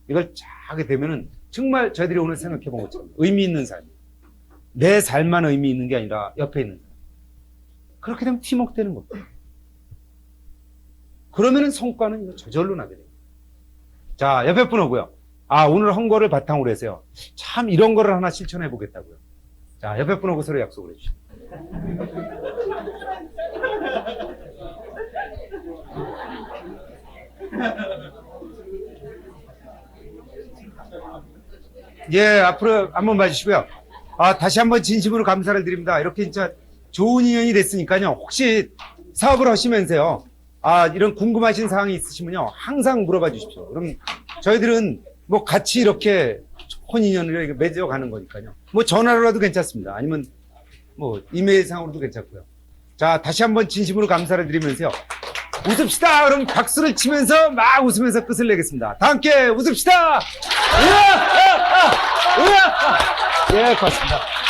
이걸 쫙 하게 되면은 정말 저희들이 오늘 생각해 본 것처럼 의미 있는 삶. 내 삶만 의미 있는 게 아니라 옆에 있는 사람. 그렇게 되면 팀워크 되는 겁니다. 그러면은 성과는 이거 저절로 나게 됩니다. 자, 옆에 분 오고요. 아, 오늘 한 거를 바탕으로 해서요. 참 이런 거를 하나 실천해 보겠다고요. 자, 옆에 분 오고 서로 약속을 해주시죠. 예, 앞으로 한번 봐주시고요. 아, 다시 한번 진심으로 감사를 드립니다. 이렇게 진짜 좋은 인연이 됐으니까요. 혹시 사업을 하시면서요. 아, 이런 궁금하신 사항이 있으시면요. 항상 물어봐 주십시오. 그럼 저희들은 뭐 같이 이렇게 좋은 인연을 맺어가는 거니까요. 뭐 전화로라도 괜찮습니다. 아니면 뭐 이메일상으로도 괜찮고요. 자, 다시 한번 진심으로 감사를 드리면서요. 웃읍시다! 그럼 박수를 치면서 막 웃으면서 끝을 내겠습니다. 다 함께 웃읍시다! 으아! 예, 고맙습니다.